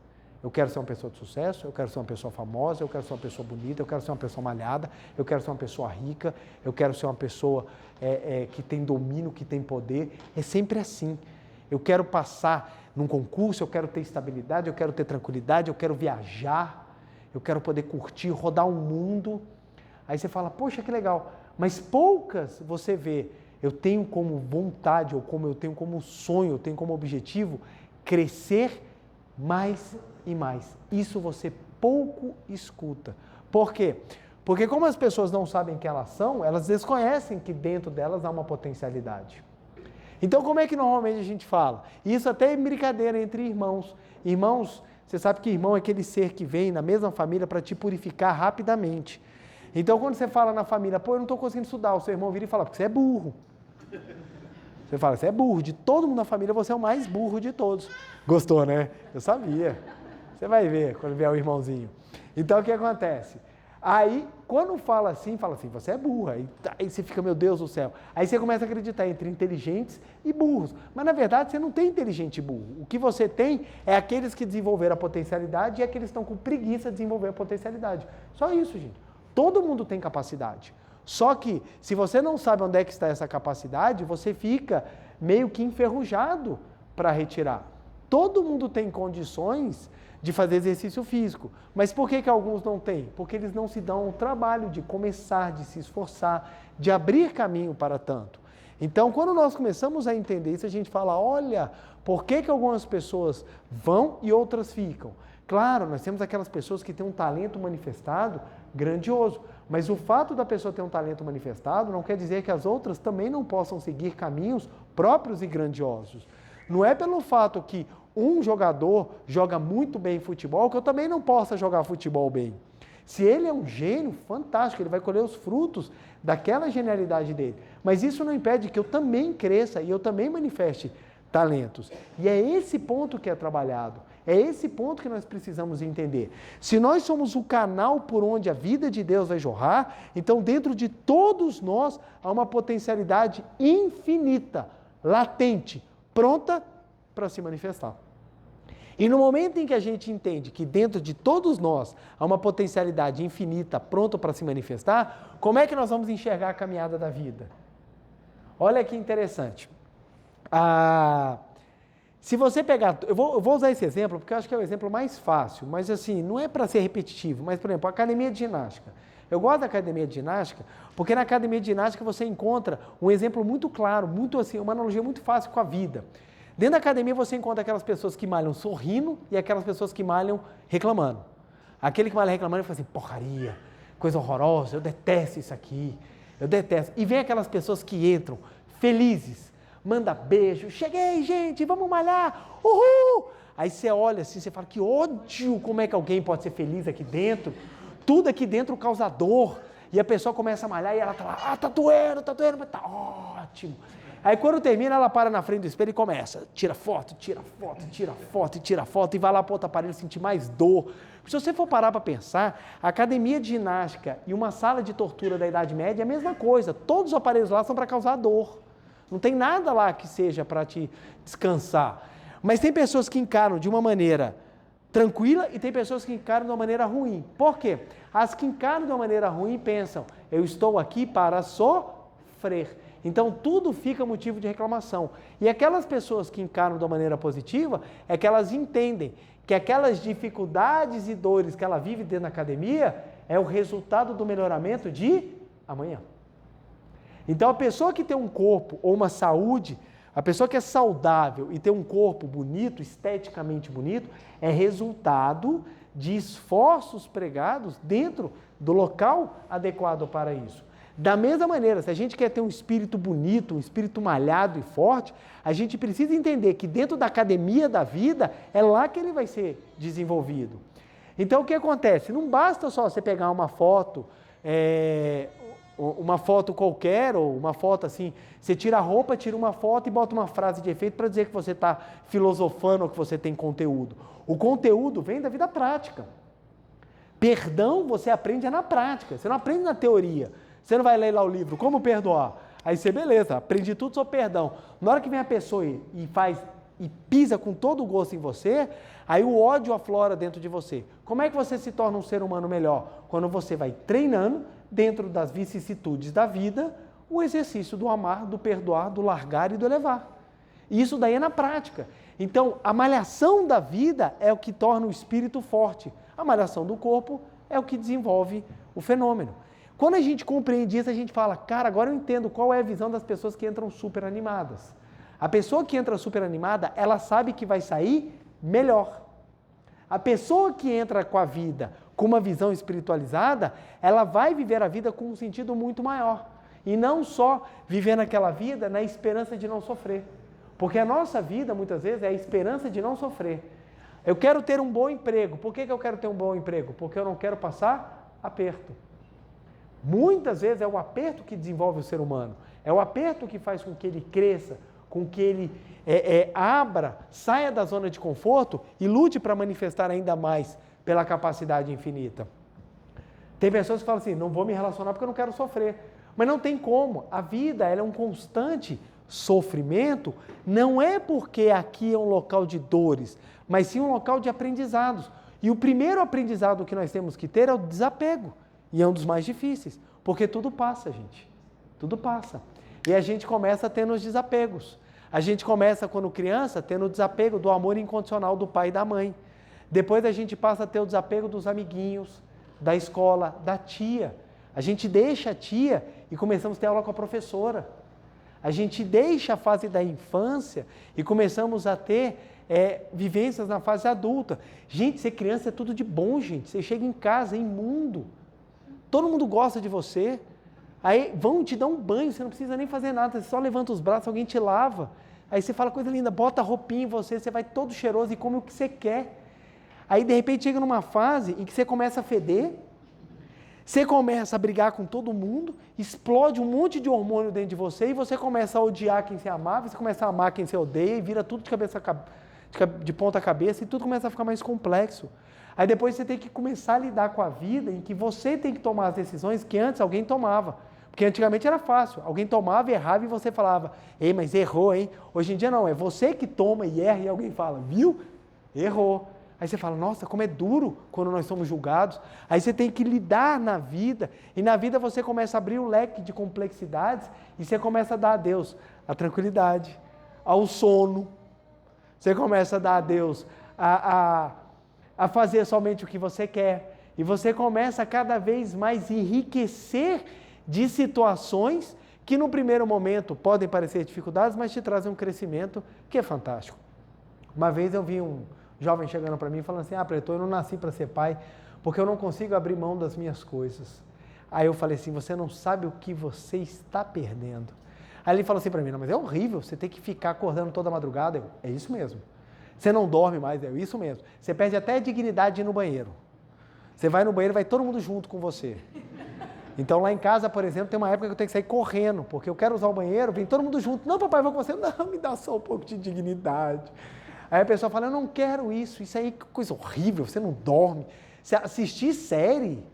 Eu quero ser uma pessoa de sucesso, eu quero ser uma pessoa famosa, eu quero ser uma pessoa bonita, eu quero ser uma pessoa malhada, eu quero ser uma pessoa rica, eu quero ser uma pessoa que tem domínio, que tem poder. É sempre assim. Eu quero passar num concurso, eu quero ter estabilidade, eu quero ter tranquilidade, eu quero viajar, eu quero poder curtir, rodar o mundo. Aí você fala, poxa, que legal, mas poucas você vê, eu tenho como vontade, ou como eu tenho como sonho, eu tenho como objetivo, crescer mais e mais. Isso você pouco escuta. Por quê? Porque como as pessoas não sabem quem elas são, elas desconhecem que dentro delas há uma potencialidade. Então, como é que normalmente a gente fala? Isso até é brincadeira entre irmãos. Irmãos, você sabe que irmão é aquele ser que vem na mesma família para te purificar rapidamente. Então, quando você fala na família, pô, eu não estou conseguindo estudar, o seu irmão vira e fala, porque você é burro. Você fala, você é burro. De todo mundo na família, você é o mais burro de todos. Gostou, né? Eu sabia. Você vai ver quando vier o irmãozinho. Então, o que acontece? Aí, quando fala assim, você é burra. Aí você fica, meu Deus do céu. Aí você começa a acreditar entre inteligentes e burros. Mas, na verdade, você não tem inteligente e burro. O que você tem é aqueles que desenvolveram a potencialidade e aqueles que estão com preguiça de desenvolver a potencialidade. Só isso, gente. Todo mundo tem capacidade. Só que, se você não sabe onde é que está essa capacidade, você fica meio que enferrujado para retirar. Todo mundo tem condições de fazer exercício físico. Mas por que alguns não têm? Porque eles não se dão o trabalho de começar, de se esforçar, de abrir caminho para tanto. Então, quando nós começamos a entender isso, a gente fala, olha, por que algumas pessoas vão e outras ficam? Claro, nós temos aquelas pessoas que têm um talento manifestado grandioso, mas o fato da pessoa ter um talento manifestado não quer dizer que as outras também não possam seguir caminhos próprios e grandiosos. Não é pelo fato que um jogador joga muito bem futebol que eu também não possa jogar futebol bem. Se ele é um gênio, fantástico, ele vai colher os frutos daquela genialidade dele. Mas isso não impede que eu também cresça e eu também manifeste talentos. E é esse ponto que é trabalhado. É esse ponto que nós precisamos entender. Se nós somos o canal por onde a vida de Deus vai jorrar, então dentro de todos nós há uma potencialidade infinita, latente, pronta para se manifestar. E no momento em que a gente entende que dentro de todos nós há uma potencialidade infinita pronta para se manifestar, como é que nós vamos enxergar a caminhada da vida? Olha que interessante. Se você pegar, eu vou usar esse exemplo porque eu acho que é o exemplo mais fácil, mas assim, não é para ser repetitivo, mas por exemplo, a academia de ginástica. Eu gosto da academia de ginástica porque na academia de ginástica você encontra um exemplo muito claro, muito assim, uma analogia muito fácil com a vida. Dentro da academia você encontra aquelas pessoas que malham sorrindo e aquelas pessoas que malham reclamando. Aquele que malha reclamando fala assim, porcaria, coisa horrorosa, eu detesto isso aqui, eu detesto. E vem aquelas pessoas que entram felizes, manda beijo, cheguei gente, vamos malhar, uhul! Aí você olha assim, você fala, que ódio, como é que alguém pode ser feliz aqui dentro? Tudo aqui dentro causa dor. E a pessoa começa a malhar e ela tá lá, tá doendo, mas tá ótimo. Aí quando termina, ela para na frente do espelho e começa, tira foto, e vai lá para outro aparelho sentir mais dor. Se você for parar para pensar, a academia de ginástica e uma sala de tortura da Idade Média é a mesma coisa, todos os aparelhos lá são para causar dor. Não tem nada lá que seja para te descansar. Mas tem pessoas que encaram de uma maneira tranquila e tem pessoas que encaram de uma maneira ruim. Por quê? As que encaram de uma maneira ruim pensam, eu estou aqui para sofrer. Então, tudo fica motivo de reclamação. E aquelas pessoas que encaram de uma maneira positiva, é que elas entendem que aquelas dificuldades e dores que ela vive dentro da academia é o resultado do melhoramento de amanhã. Então, a pessoa que tem um corpo ou uma saúde, a pessoa que é saudável e tem um corpo bonito, esteticamente bonito, é resultado de esforços pregados dentro do local adequado para isso. Da mesma maneira, se a gente quer ter um espírito bonito, um espírito malhado e forte, a gente precisa entender que dentro da academia da vida, é lá que ele vai ser desenvolvido. Então, o que acontece? Não basta só você pegar uma foto qualquer, ou uma foto assim, você tira a roupa, tira uma foto e bota uma frase de efeito para dizer que você está filosofando ou que você tem conteúdo. O conteúdo vem da vida prática. Perdão você aprende na prática, você não aprende na teoria. Você não vai ler lá o livro, como perdoar? Aí você, beleza, aprendi tudo sobre perdão. Na hora que vem a pessoa e pisa com todo o gosto em você, aí o ódio aflora dentro de você. Como é que você se torna um ser humano melhor? Quando você vai treinando, dentro das vicissitudes da vida, o exercício do amar, do perdoar, do largar e do elevar. E isso daí é na prática. Então, a malhação da vida é o que torna o espírito forte. A malhação do corpo é o que desenvolve o fenômeno. Quando a gente compreende isso, a gente fala, cara, agora eu entendo qual é a visão das pessoas que entram super animadas. A pessoa que entra super animada, ela sabe que vai sair melhor. A pessoa que entra com a vida com uma visão espiritualizada, ela vai viver a vida com um sentido muito maior. E não só vivendo aquela vida na esperança de não sofrer. Porque a nossa vida, muitas vezes, é a esperança de não sofrer. Eu quero ter um bom emprego. Por que eu quero ter um bom emprego? Porque eu não quero passar aperto. Muitas vezes é o aperto que desenvolve o ser humano, é o aperto que faz com que ele cresça, com que ele abra, saia da zona de conforto e lute para manifestar ainda mais pela capacidade infinita. Tem pessoas que falam assim, não vou me relacionar porque eu não quero sofrer, mas não tem como, a vida ela é um constante sofrimento, não é porque aqui é um local de dores, mas sim um local de aprendizados. E o primeiro aprendizado que nós temos que ter é o desapego. E é um dos mais difíceis, porque tudo passa, gente. Tudo passa. E a gente começa tendo os desapegos. A gente começa, quando criança, tendo o desapego do amor incondicional do pai e da mãe. Depois a gente passa a ter o desapego dos amiguinhos, da escola, da tia. A gente deixa a tia e começamos a ter aula com a professora. A gente deixa a fase da infância e começamos a ter vivências na fase adulta. Gente, ser criança é tudo de bom, gente. Você chega em casa, é imundo. Todo mundo gosta de você, aí vão te dar um banho, você não precisa nem fazer nada, você só levanta os braços, alguém te lava, aí você fala coisa linda, bota a roupinha em você, você vai todo cheiroso e come o que você quer. Aí de repente chega numa fase em que você começa a feder, Você começa a brigar com todo mundo, explode um monte de hormônio dentro de você e você começa a odiar quem você amava, você começa a amar quem você odeia e vira tudo de ponta cabeça e tudo começa a ficar mais complexo. Aí depois você tem que começar a lidar com a vida em que você tem que tomar as decisões que antes alguém tomava. Porque antigamente era fácil, alguém tomava, errava e você falava, ei, mas errou, hein? Hoje em dia não, é você que toma e erra e alguém fala, viu? Errou. Aí você fala, nossa, como é duro quando nós somos julgados. Aí você tem que lidar na vida, e na vida você começa a abrir o leque de complexidades e você começa a dar a Deus a tranquilidade, ao sono. Você começa a dar a Deus a fazer somente o que você quer. E você começa a cada vez mais enriquecer de situações que no primeiro momento podem parecer dificuldades, mas te trazem um crescimento que é fantástico. Uma vez eu vi um jovem chegando para mim falando assim, Pretor, eu não nasci para ser pai, porque eu não consigo abrir mão das minhas coisas. Aí eu falei assim, você não sabe o que você está perdendo. Aí ele falou assim para mim, não, mas é horrível, você tem que ficar acordando toda madrugada. É isso mesmo. Você não dorme mais, é isso mesmo. Você perde até a dignidade de ir no banheiro. Você vai no banheiro, vai todo mundo junto com você. Então lá em casa, por exemplo, tem uma época que eu tenho que sair correndo, porque eu quero usar o banheiro, vem todo mundo junto. Não, papai, vou com você. Não, me dá só um pouco de dignidade. Aí a pessoa fala, eu não quero isso aí que coisa horrível, você não dorme. Se assistir série,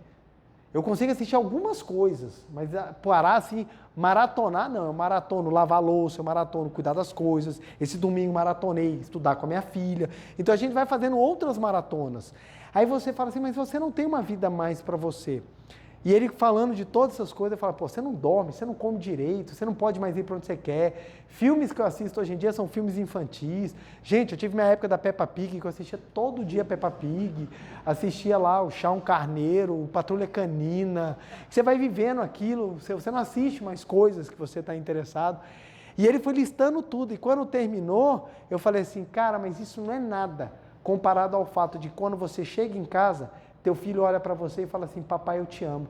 eu consigo assistir algumas coisas, mas parar assim, maratonar, não. Eu maratono lavar louça, eu maratono cuidar das coisas. Esse domingo maratonei estudar com a minha filha. Então a gente vai fazendo outras maratonas. Aí você fala assim, mas você não tem uma vida mais para você. E ele falando de todas essas coisas, ele fala, pô, você não dorme, você não come direito, você não pode mais ir para onde você quer. Filmes que eu assisto hoje em dia são filmes infantis. Gente, eu tive minha época da Peppa Pig, que eu assistia todo dia Peppa Pig, assistia lá o Chão Carneiro, o Patrulha Canina. Você vai vivendo aquilo, você não assiste mais coisas que você está interessado. E ele foi listando tudo, e quando terminou, eu falei assim, cara, mas isso não é nada, comparado ao fato de quando você chega em casa, teu filho olha para você e fala assim, papai, eu te amo.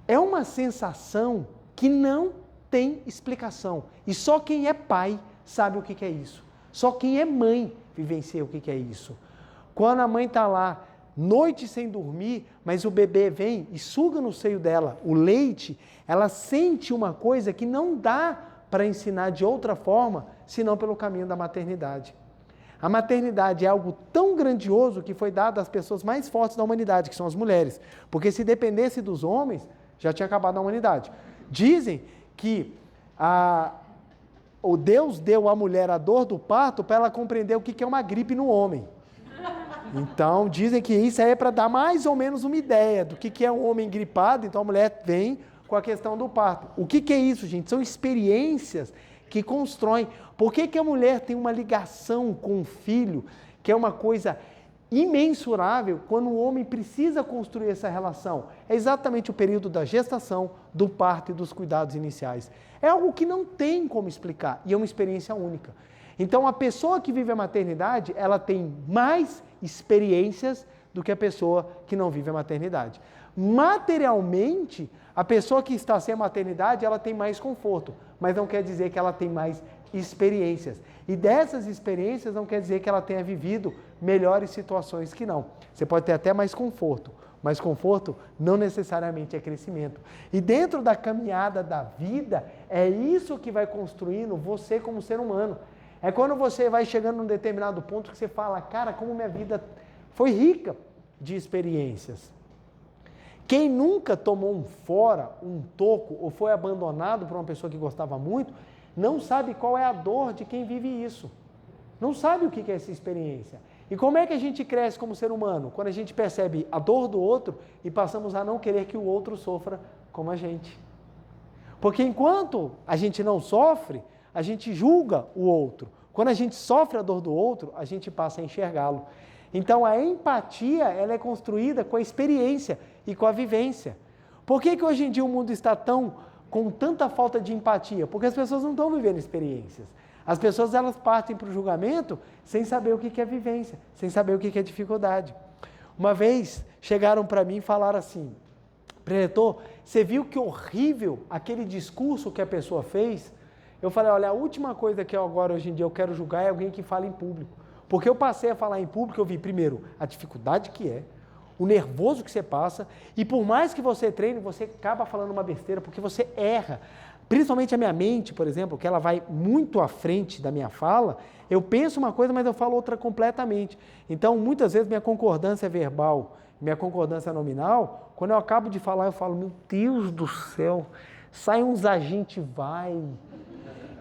É uma sensação que não tem explicação. E só quem é pai sabe o que é isso. Só quem é mãe vivencia o que é isso. Quando a mãe está lá, noite sem dormir, mas o bebê vem e suga no seio dela o leite, ela sente uma coisa que não dá para ensinar de outra forma, senão pelo caminho da maternidade. A maternidade é algo tão grandioso que foi dado às pessoas mais fortes da humanidade, que são as mulheres. Porque se dependesse dos homens, já tinha acabado a humanidade. Dizem que o Deus deu à mulher a dor do parto para ela compreender o que é uma gripe no homem. Então, dizem que isso aí é para dar mais ou menos uma ideia do que é um homem gripado. Então, a mulher vem com a questão do parto. O que é isso, gente? São experiências que constroem. Por que a mulher tem uma ligação com o filho, que é uma coisa imensurável, quando o homem precisa construir essa relação? É exatamente o período da gestação, do parto e dos cuidados iniciais. É algo que não tem como explicar, e é uma experiência única. Então, a pessoa que vive a maternidade, ela tem mais experiências do que a pessoa que não vive a maternidade. Materialmente, a pessoa que está sem a maternidade, ela tem mais conforto, mas não quer dizer que ela tem mais experiências. E dessas experiências não quer dizer que ela tenha vivido melhores situações que não. Você pode ter até mais conforto, mas conforto não necessariamente é crescimento. E dentro da caminhada da vida, é isso que vai construindo você como ser humano. É quando você vai chegando num determinado ponto que você fala, cara, como minha vida foi rica de experiências. Quem nunca tomou um fora, um toco, ou foi abandonado por uma pessoa que gostava muito, não sabe qual é a dor de quem vive isso. Não sabe o que é essa experiência. E como é que a gente cresce como ser humano? Quando a gente percebe a dor do outro e passamos a não querer que o outro sofra como a gente. Porque enquanto a gente não sofre, a gente julga o outro. Quando a gente sofre a dor do outro, a gente passa a enxergá-lo. Então a empatia, ela é construída com a experiência e com a vivência. Por que hoje em dia o mundo está com tanta falta de empatia? Porque as pessoas não estão vivendo experiências. As pessoas, elas partem para o julgamento sem saber o que é vivência, sem saber o que é dificuldade. Uma vez chegaram para mim e falaram assim, preletor, você viu que horrível aquele discurso que a pessoa fez? Eu falei, olha, a última coisa que agora hoje em dia eu quero julgar é alguém que fala em público. Porque eu passei a falar em público, eu vi primeiro a dificuldade que é, o nervoso que você passa, e por mais que você treine, você acaba falando uma besteira, porque você erra. Principalmente a minha mente, por exemplo, que ela vai muito à frente da minha fala, eu penso uma coisa, mas eu falo outra completamente. Então, muitas vezes, minha concordância verbal, minha concordância nominal, quando eu acabo de falar, eu falo, meu Deus do céu, sai uns a gente vai,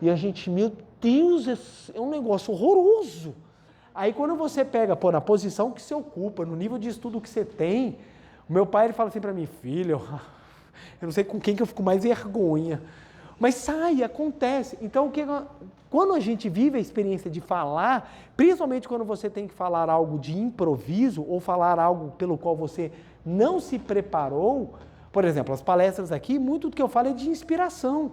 e a gente, meu Deus, é um negócio horroroso. Aí quando você pega, na posição que você ocupa, no nível de estudo que você tem, o meu pai ele fala assim para mim, filho, eu não sei com quem que eu fico mais vergonha, mas sai, acontece. Então, quando a gente vive a experiência de falar, principalmente quando você tem que falar algo de improviso ou falar algo pelo qual você não se preparou, por exemplo, as palestras aqui, muito do que eu falo é de inspiração.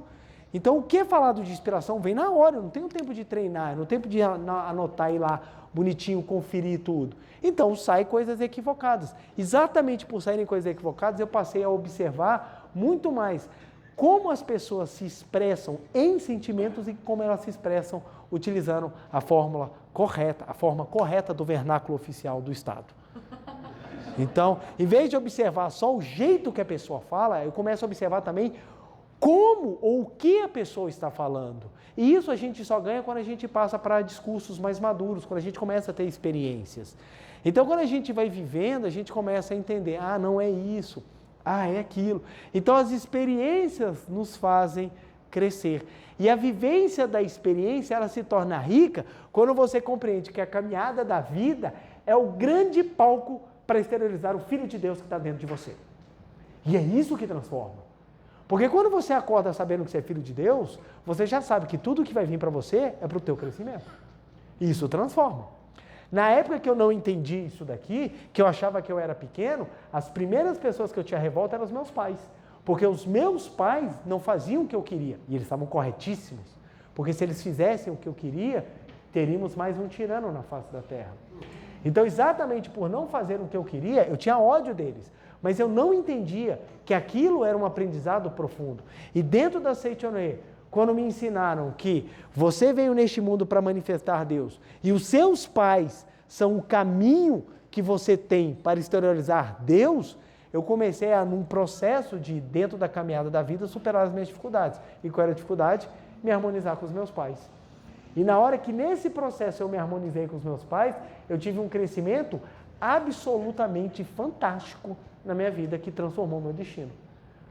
Então, o que é falado de inspiração vem na hora, eu não tenho tempo de treinar, eu não tenho tempo de anotar e ir lá bonitinho, conferir tudo. Então, sai coisas equivocadas. Exatamente por saírem coisas equivocadas, eu passei a observar muito mais como as pessoas se expressam em sentimentos e como elas se expressam utilizando a forma correta do vernáculo oficial do Estado. Então, em vez de observar só o jeito que a pessoa fala, eu começo a observar também como ou o que a pessoa está falando. E isso a gente só ganha quando a gente passa para discursos mais maduros, quando a gente começa a ter experiências. Então, quando a gente vai vivendo, a gente começa a entender, não é isso, é aquilo. Então, as experiências nos fazem crescer. E a vivência da experiência, ela se torna rica quando você compreende que a caminhada da vida é o grande palco para exteriorizar o Filho de Deus que está dentro de você. E é isso que transforma. Porque quando você acorda sabendo que você é filho de Deus, você já sabe que tudo que vai vir para você é para o teu crescimento. E isso transforma. Na época que eu não entendi isso daqui, que eu achava que eu era pequeno, as primeiras pessoas que eu tinha revolta eram os meus pais. Porque os meus pais não faziam o que eu queria. E eles estavam corretíssimos. Porque se eles fizessem o que eu queria, teríamos mais um tirano na face da terra. Então, exatamente por não fazer o que eu queria, eu tinha ódio deles. Mas eu não entendia que aquilo era um aprendizado profundo. E dentro da Seitonê, quando me ensinaram que você veio neste mundo para manifestar Deus e os seus pais são o caminho que você tem para exteriorizar Deus, eu comecei num processo de, dentro da caminhada da vida, superar as minhas dificuldades. E qual era a dificuldade? Me harmonizar com os meus pais. E na hora que nesse processo eu me harmonizei com os meus pais, eu tive um crescimento absolutamente fantástico na minha vida, que transformou meu destino.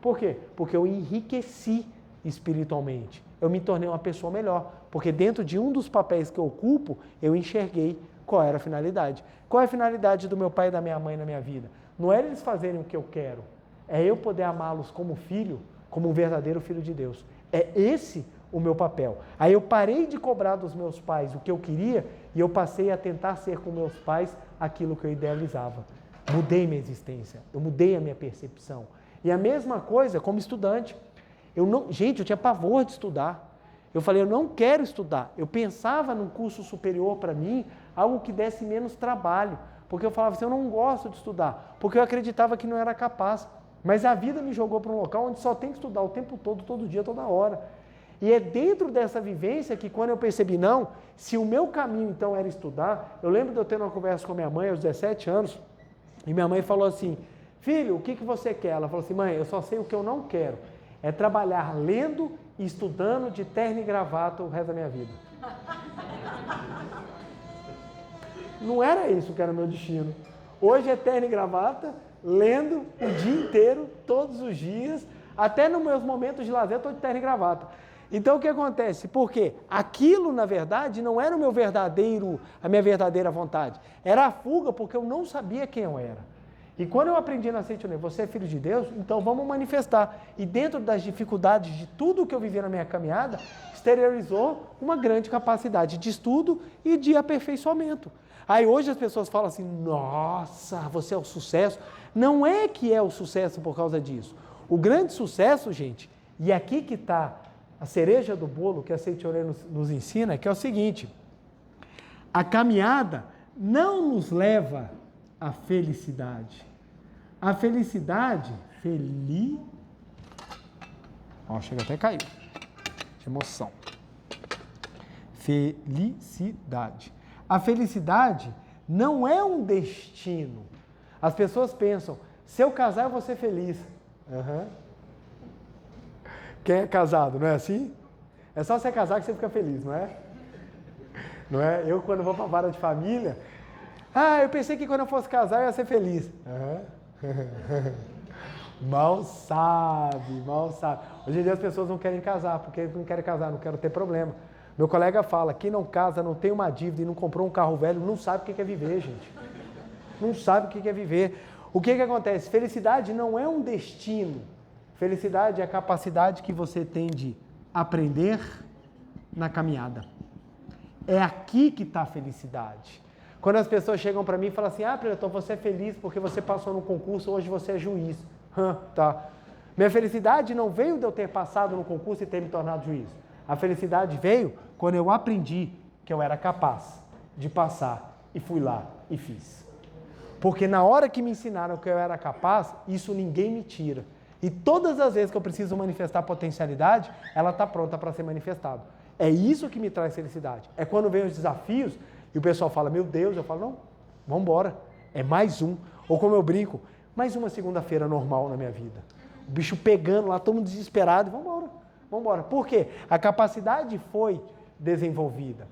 Por quê? Porque eu enriqueci espiritualmente. Eu me tornei uma pessoa melhor. Porque dentro de um dos papéis que eu ocupo, eu enxerguei qual era a finalidade. Qual é a finalidade do meu pai e da minha mãe na minha vida? Não é eles fazerem o que eu quero. É eu poder amá-los como filho, como um verdadeiro filho de Deus. É esse o meu papel. Aí eu parei de cobrar dos meus pais o que eu queria e eu passei a tentar ser com meus pais aquilo que eu idealizava. Mudei minha existência, eu mudei a minha percepção. E a mesma coisa como estudante. Gente, eu tinha pavor de estudar. Eu falei, eu não quero estudar. Eu pensava num curso superior para mim, algo que desse menos trabalho. Porque eu falava assim, eu não gosto de estudar. Porque eu acreditava que não era capaz. Mas a vida me jogou para um local onde só tem que estudar o tempo todo, todo dia, toda hora. E é dentro dessa vivência que quando eu percebi, não, se o meu caminho então era estudar, eu lembro de eu tendo uma conversa com minha mãe aos 17 anos, e minha mãe falou assim, filho, o que você quer? Ela falou assim, mãe, eu só sei o que eu não quero, é trabalhar lendo e estudando de terno e gravata o resto da minha vida. Não era isso que era o meu destino. Hoje é terno e gravata, lendo o dia inteiro, todos os dias, até nos meus momentos de lazer eu estou de terno e gravata. Então o que acontece? Porque aquilo, na verdade, não era a minha verdadeira vontade. Era a fuga, porque eu não sabia quem eu era. E quando eu aprendi na Seitonê, você é filho de Deus, então vamos manifestar. E dentro das dificuldades de tudo que eu vivi na minha caminhada, exteriorizou uma grande capacidade de estudo e de aperfeiçoamento. Aí hoje as pessoas falam assim, nossa, você é o sucesso. Não é que é o sucesso por causa disso. O grande sucesso, gente, e aqui que está a cereja do bolo que a Seitonê nos ensina, que é o seguinte, a caminhada não nos leva à felicidade. A felicidade, chega até a cair, de emoção. Felicidade. A felicidade não é um destino. As pessoas pensam, se eu casar eu vou ser feliz. Uhum. Quem é casado, não é assim? É só você casar que você fica feliz, não é? Não é? Eu, quando vou para a vara de família, eu pensei que quando eu fosse casar eu ia ser feliz. Uhum. Mal sabe, mal sabe. Hoje em dia as pessoas não querem casar, porque não querem casar, não querem ter problema. Meu colega fala, quem não casa, não tem uma dívida e não comprou um carro velho, não sabe o que é viver, gente. Não sabe o que é viver. O que acontece? Felicidade não é um destino. Felicidade é a capacidade que você tem de aprender na caminhada. É aqui que está a felicidade. Quando as pessoas chegam para mim e falam assim, Pretor, você é feliz porque você passou no concurso, hoje você é juiz. Tá. Minha felicidade não veio de eu ter passado no concurso e ter me tornado juiz. A felicidade veio quando eu aprendi que eu era capaz de passar e fui lá e fiz. Porque na hora que me ensinaram que eu era capaz, isso ninguém me tira. E todas as vezes que eu preciso manifestar potencialidade, ela está pronta para ser manifestada. É isso que me traz felicidade. É quando vem os desafios e o pessoal fala, meu Deus, eu falo, não, vamos embora, é mais um. Ou como eu brinco, mais uma segunda-feira normal na minha vida. O bicho pegando lá, todo mundo desesperado, vamos embora, vamos embora. Por quê? A capacidade foi desenvolvida.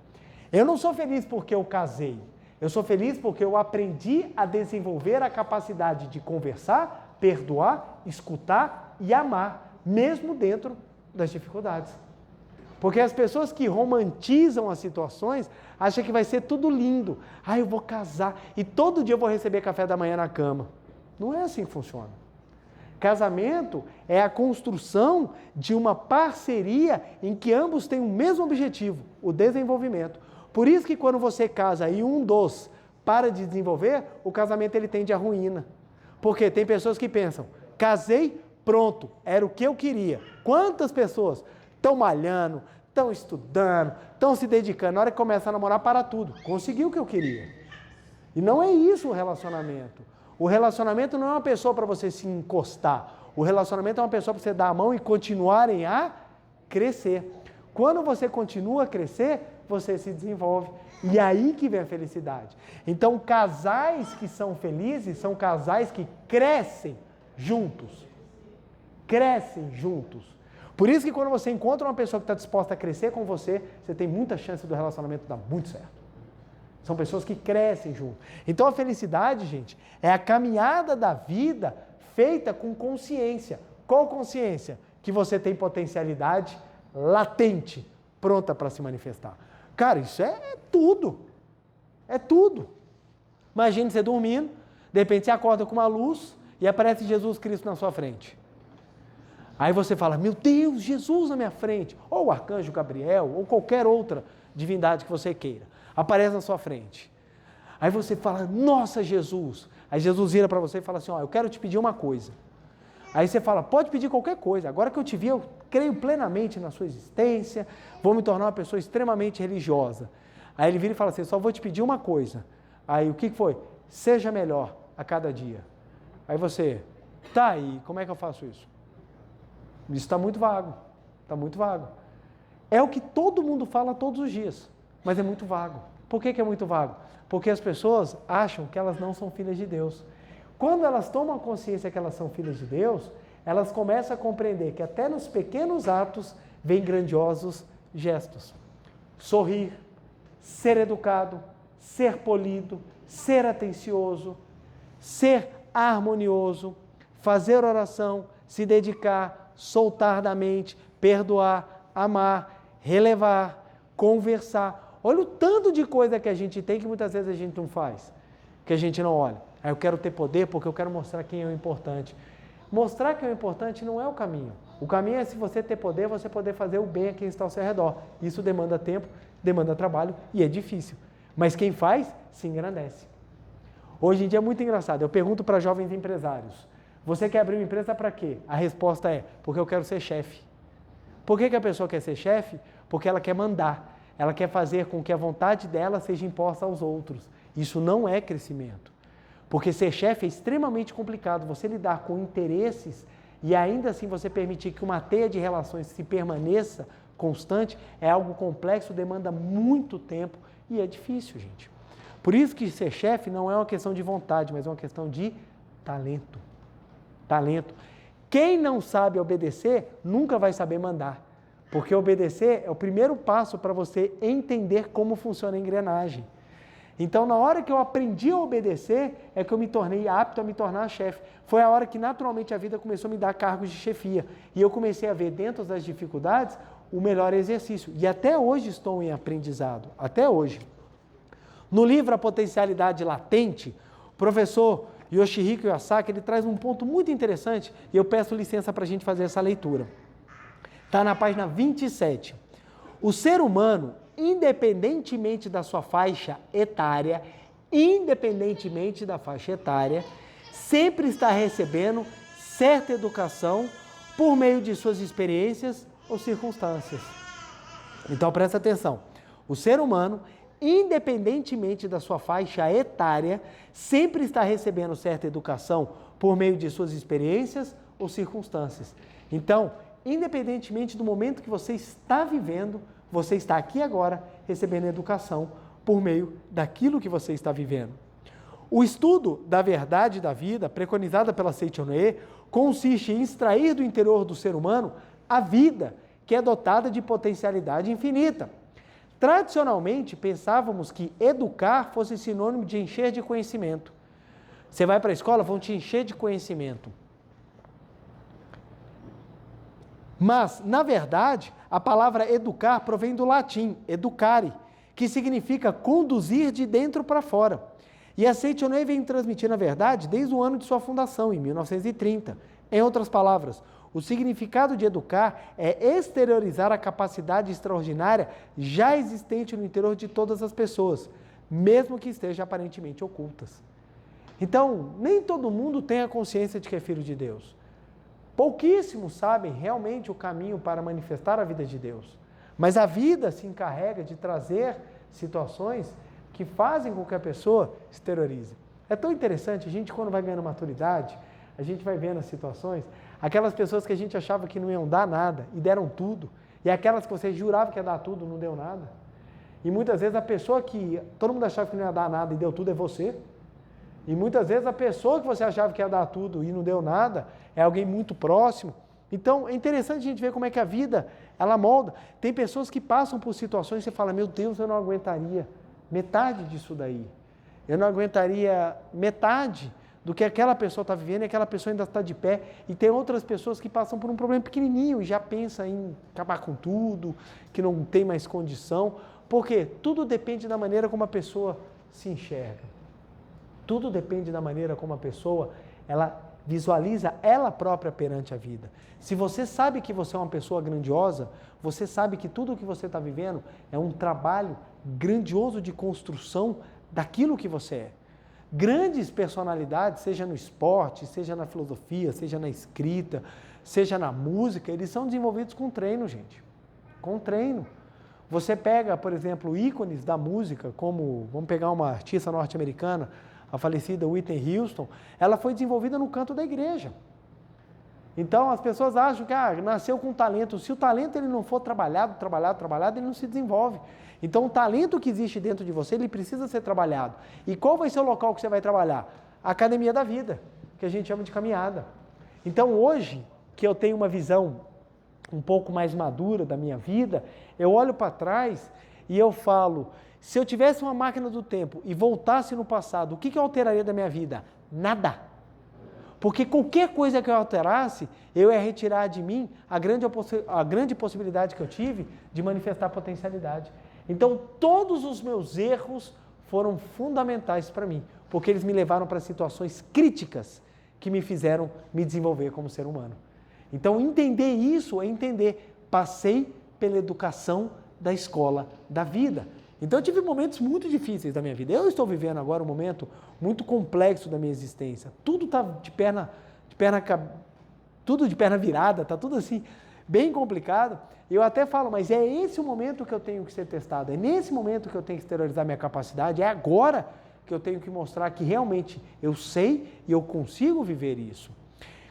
Eu não sou feliz porque eu casei. Eu sou feliz porque eu aprendi a desenvolver a capacidade de conversar, perdoar, escutar e amar, mesmo dentro das dificuldades. Porque as pessoas que romantizam as situações acham que vai ser tudo lindo. Eu vou casar e todo dia eu vou receber café da manhã na cama. Não é assim que funciona. Casamento é a construção de uma parceria em que ambos têm o mesmo objetivo, o desenvolvimento. Por isso que quando você casa e um dos para de desenvolver, o casamento ele tende à ruína. Porque tem pessoas que pensam, casei, pronto, era o que eu queria. Quantas pessoas estão malhando, estão estudando, estão se dedicando, na hora que começa a namorar, para tudo. Conseguiu o que eu queria. E não é isso o relacionamento. O relacionamento não é uma pessoa para você se encostar. O relacionamento é uma pessoa para você dar a mão e continuarem a crescer. Quando você continua a crescer, você se desenvolve. E aí que vem a felicidade. Então, casais que são felizes são casais que crescem juntos. Crescem juntos. Por isso que quando você encontra uma pessoa que está disposta a crescer com você, você tem muita chance do relacionamento dar muito certo. São pessoas que crescem junto. Então a felicidade, gente, é a caminhada da vida feita com consciência. Qual consciência? Que você tem potencialidade latente, pronta para se manifestar. Cara, isso é tudo. É tudo. Imagine você dormindo, de repente você acorda com uma luz e aparece Jesus Cristo na sua frente. Aí você fala, meu Deus, Jesus na minha frente. Ou o arcanjo Gabriel, ou qualquer outra divindade que você queira. Aparece na sua frente. Aí você fala, nossa Jesus. Aí Jesus vira para você e fala assim, eu quero te pedir uma coisa. Aí você fala, pode pedir qualquer coisa. Agora que eu te vi, eu creio plenamente na sua existência, vou me tornar uma pessoa extremamente religiosa. Aí ele vira e fala assim, só vou te pedir uma coisa. Aí o que foi? Seja melhor a cada dia. Aí você, tá aí, como é que eu faço isso? Isso está muito vago. Está muito vago. É o que todo mundo fala todos os dias, mas é muito vago. Por que é muito vago? Porque as pessoas acham que elas não são filhas de Deus. Quando elas tomam a consciência que elas são filhas de Deus, elas começam a compreender que até nos pequenos atos vêm grandiosos gestos. Sorrir, ser educado, ser polido, ser atencioso, ser harmonioso, fazer oração, se dedicar, soltar da mente, perdoar, amar, relevar, conversar. Olha o tanto de coisa que a gente tem que muitas vezes a gente não faz, que a gente não olha. Eu quero ter poder porque eu quero mostrar quem é o importante. Mostrar quem é o importante não é o caminho. O caminho é, se você ter poder, você poder fazer o bem a quem está ao seu redor. Isso demanda tempo, demanda trabalho e é difícil. Mas quem faz, se engrandece. Hoje em dia é muito engraçado. Eu pergunto para jovens empresários, você quer abrir uma empresa para quê? A resposta é, porque eu quero ser chefe. Por que a pessoa quer ser chefe? Porque ela quer mandar. Ela quer fazer com que a vontade dela seja imposta aos outros. Isso não é crescimento. Porque ser chefe é extremamente complicado. Você lidar com interesses e ainda assim você permitir que uma teia de relações se permaneça constante é algo complexo, demanda muito tempo e é difícil, gente. Por isso que ser chefe não é uma questão de vontade, mas é uma questão de talento. Talento. Quem não sabe obedecer, nunca vai saber mandar. Porque obedecer é o primeiro passo para você entender como funciona a engrenagem. Então, na hora que eu aprendi a obedecer, é que eu me tornei apto a me tornar chefe. Foi a hora que, naturalmente, a vida começou a me dar cargos de chefia. E eu comecei a ver, dentro das dificuldades, o melhor exercício. E até hoje estou em aprendizado. Até hoje. No livro A Potencialidade Latente, o professor Yoshihiko Yasaki, ele traz um ponto muito interessante, e eu peço licença para a gente fazer essa leitura. Está na página 27. O ser humano, independentemente da sua faixa etária, sempre está recebendo certa educação por meio de suas experiências ou circunstâncias. Então, presta atenção. O ser humano, independentemente da sua faixa etária, sempre está recebendo certa educação por meio de suas experiências ou circunstâncias. Então, independentemente do momento que você está vivendo, você está aqui agora recebendo educação por meio daquilo que você está vivendo. O estudo da verdade da vida, preconizada pela Seichonoe, consiste em extrair do interior do ser humano a vida que é dotada de potencialidade infinita. Tradicionalmente, pensávamos que educar fosse sinônimo de encher de conhecimento. Você vai para a escola, vão te encher de conhecimento. Mas, na verdade, a palavra educar provém do latim, educare, que significa conduzir de dentro para fora. E a Seichonoe vem transmitindo a verdade desde o ano de sua fundação, em 1930. Em outras palavras, o significado de educar é exteriorizar a capacidade extraordinária já existente no interior de todas as pessoas, mesmo que estejam aparentemente ocultas. Então, nem todo mundo tem a consciência de que é filho de Deus. Pouquíssimos sabem realmente o caminho para manifestar a vida de Deus. Mas a vida se encarrega de trazer situações que fazem com que a pessoa exteriorize. É tão interessante, a gente quando vai ganhando maturidade, a gente vai vendo as situações, aquelas pessoas que a gente achava que não iam dar nada e deram tudo, e aquelas que você jurava que ia dar tudo, não deu nada. E muitas vezes a pessoa que todo mundo achava que não ia dar nada e deu tudo é você. E muitas vezes a pessoa que você achava que ia dar tudo e não deu nada é alguém muito próximo. Então é interessante a gente ver como é que a vida, ela molda. Tem pessoas que passam por situações e você fala, meu Deus, eu não aguentaria metade disso daí. Eu não aguentaria metade do que aquela pessoa está vivendo e aquela pessoa ainda está de pé. E tem outras pessoas que passam por um problema pequenininho e já pensam em acabar com tudo, que não tem mais condição. Porque tudo depende da maneira como a pessoa se enxerga. Tudo depende da maneira como a pessoa, ela visualiza ela própria perante a vida. Se você sabe que você é uma pessoa grandiosa, você sabe que tudo o que você está vivendo é um trabalho grandioso de construção daquilo que você é. Grandes personalidades, seja no esporte, seja na filosofia, seja na escrita, seja na música, eles são desenvolvidos com treino, gente. Com treino. Você pega, por exemplo, ícones da música, como, vamos pegar uma artista norte-americana, a falecida Whitney Houston, ela foi desenvolvida no canto da igreja. Então, as pessoas acham que nasceu com talento. Se o talento ele não for trabalhado, ele não se desenvolve. Então, o talento que existe dentro de você, ele precisa ser trabalhado. E qual vai ser o local que você vai trabalhar? A academia da vida, que a gente chama de caminhada. Então, hoje, que eu tenho uma visão um pouco mais madura da minha vida, eu olho para trás e eu falo, se eu tivesse uma máquina do tempo e voltasse no passado, o que eu alteraria da minha vida? Nada. Porque qualquer coisa que eu alterasse, eu ia retirar de mim a grande possibilidade que eu tive de manifestar potencialidade. Então, todos os meus erros foram fundamentais para mim, porque eles me levaram para situações críticas que me fizeram me desenvolver como ser humano. Então, entender isso é entender, passei pela educação da escola da vida. Então, eu tive momentos muito difíceis da minha vida. Eu estou vivendo agora um momento muito complexo da minha existência. Tudo está tudo de perna virada, está tudo assim, bem complicado. Eu até falo, mas é esse o momento que eu tenho que ser testado, é nesse momento que eu tenho que exteriorizar minha capacidade, é agora que eu tenho que mostrar que realmente eu sei e eu consigo viver isso.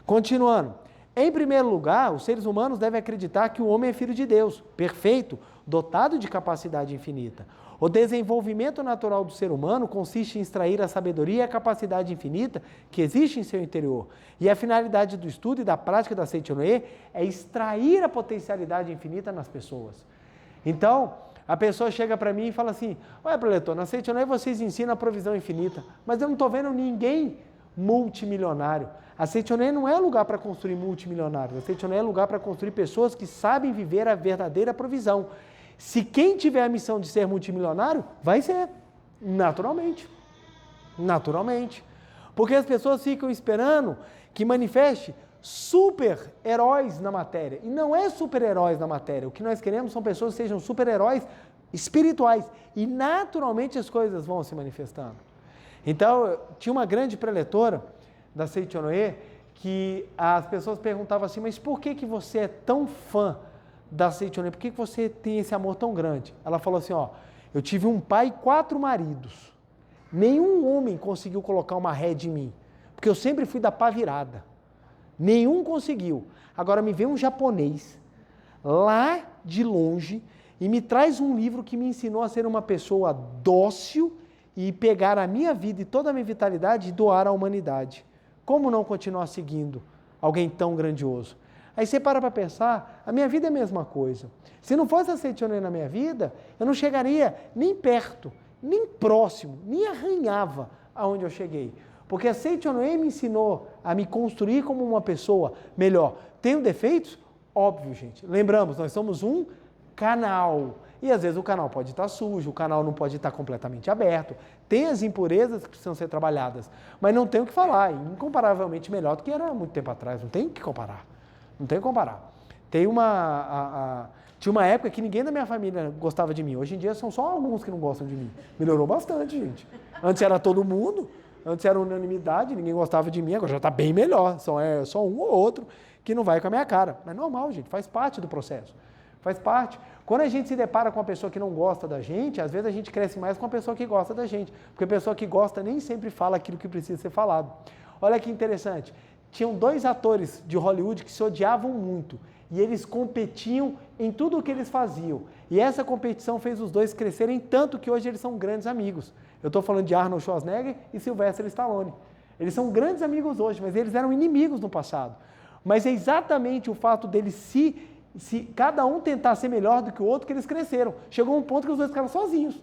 Continuando, Em primeiro lugar, os seres humanos devem acreditar que o homem é filho de Deus, perfeito, dotado de capacidade infinita. O desenvolvimento natural do ser humano consiste em extrair a sabedoria e a capacidade infinita que existe em seu interior. E a finalidade do estudo e da prática da Seichonoye é extrair a potencialidade infinita nas pessoas. Então, a pessoa chega para mim e fala assim, olha, preletor, na Seichonoye vocês ensinam a provisão infinita, mas eu não estou vendo ninguém multimilionário. A Seichonoye não é lugar para construir multimilionários, a Seichonoye é lugar para construir pessoas que sabem viver a verdadeira provisão. Se quem tiver a missão de ser multimilionário, vai ser, naturalmente. Naturalmente. Porque as pessoas ficam esperando que manifeste super-heróis na matéria. E não é super-heróis na matéria. O que nós queremos são pessoas que sejam super-heróis espirituais. E naturalmente as coisas vão se manifestando. Então, tinha uma grande preletora da Seichonoye que as pessoas perguntavam assim, mas por que você é tão fã da Seichonoye? Por que você tem esse amor tão grande? Ela falou assim, ó, eu tive um pai e 4 maridos. Nenhum homem conseguiu colocar uma rédea em mim, porque eu sempre fui da pá virada. Nenhum conseguiu. Agora me vê um japonês lá de longe e me traz um livro que me ensinou a ser uma pessoa dócil e pegar a minha vida e toda a minha vitalidade e doar à humanidade. Como não continuar seguindo alguém tão grandioso? Aí você para pensar, a minha vida é a mesma coisa. Se não fosse a Seichonoye na minha vida, eu não chegaria nem perto, nem próximo, nem arranhava aonde eu cheguei. Porque a Seichonoye me ensinou a me construir como uma pessoa melhor. Tenho defeitos? Óbvio, gente. Lembramos, nós somos um canal. E às vezes o canal pode estar sujo, o canal não pode estar completamente aberto. Tem as impurezas que precisam ser trabalhadas. Mas não tem o que falar, incomparavelmente melhor do que era há muito tempo atrás. Não tem o que comparar. Não tem o que comparar. Tinha uma época que ninguém da minha família gostava de mim. Hoje em dia são só alguns que não gostam de mim. Melhorou bastante, gente. Antes era todo mundo, antes era unanimidade, ninguém gostava de mim, agora já está bem melhor. Só um ou outro que não vai com a minha cara. Mas normal, gente, faz parte do processo. Faz parte. Quando a gente se depara com uma pessoa que não gosta da gente, às vezes a gente cresce mais com a pessoa que gosta da gente. Porque a pessoa que gosta nem sempre fala aquilo que precisa ser falado. Olha que interessante. Tinham 2 atores de Hollywood que se odiavam muito e eles competiam em tudo o que eles faziam. E essa competição fez os dois crescerem tanto que hoje eles são grandes amigos. Eu estou falando de Arnold Schwarzenegger e Sylvester Stallone. Eles são grandes amigos hoje, mas eles eram inimigos no passado. Mas é exatamente o fato deles se cada um tentar ser melhor do que o outro que eles cresceram. Chegou um ponto que os dois ficaram sozinhos.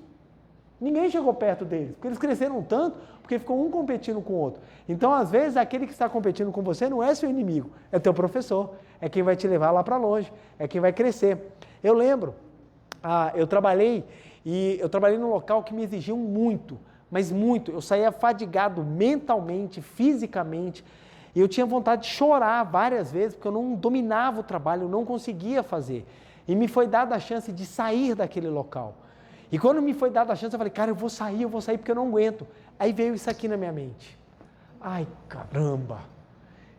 Ninguém chegou perto deles, porque eles cresceram tanto, porque ficou um competindo com o outro. Então, às vezes, aquele que está competindo com você não é seu inimigo, é teu professor, é quem vai te levar lá para longe, é quem vai crescer. Eu lembro, eu trabalhei num local que me exigiu muito, mas muito. Eu saía fadigado mentalmente, fisicamente, e eu tinha vontade de chorar várias vezes, porque eu não dominava o trabalho, eu não conseguia fazer. E me foi dada a chance de sair daquele local. E quando me foi dada a chance, eu falei, cara, eu vou sair porque eu não aguento. Aí veio isso aqui na minha mente. Ai, caramba!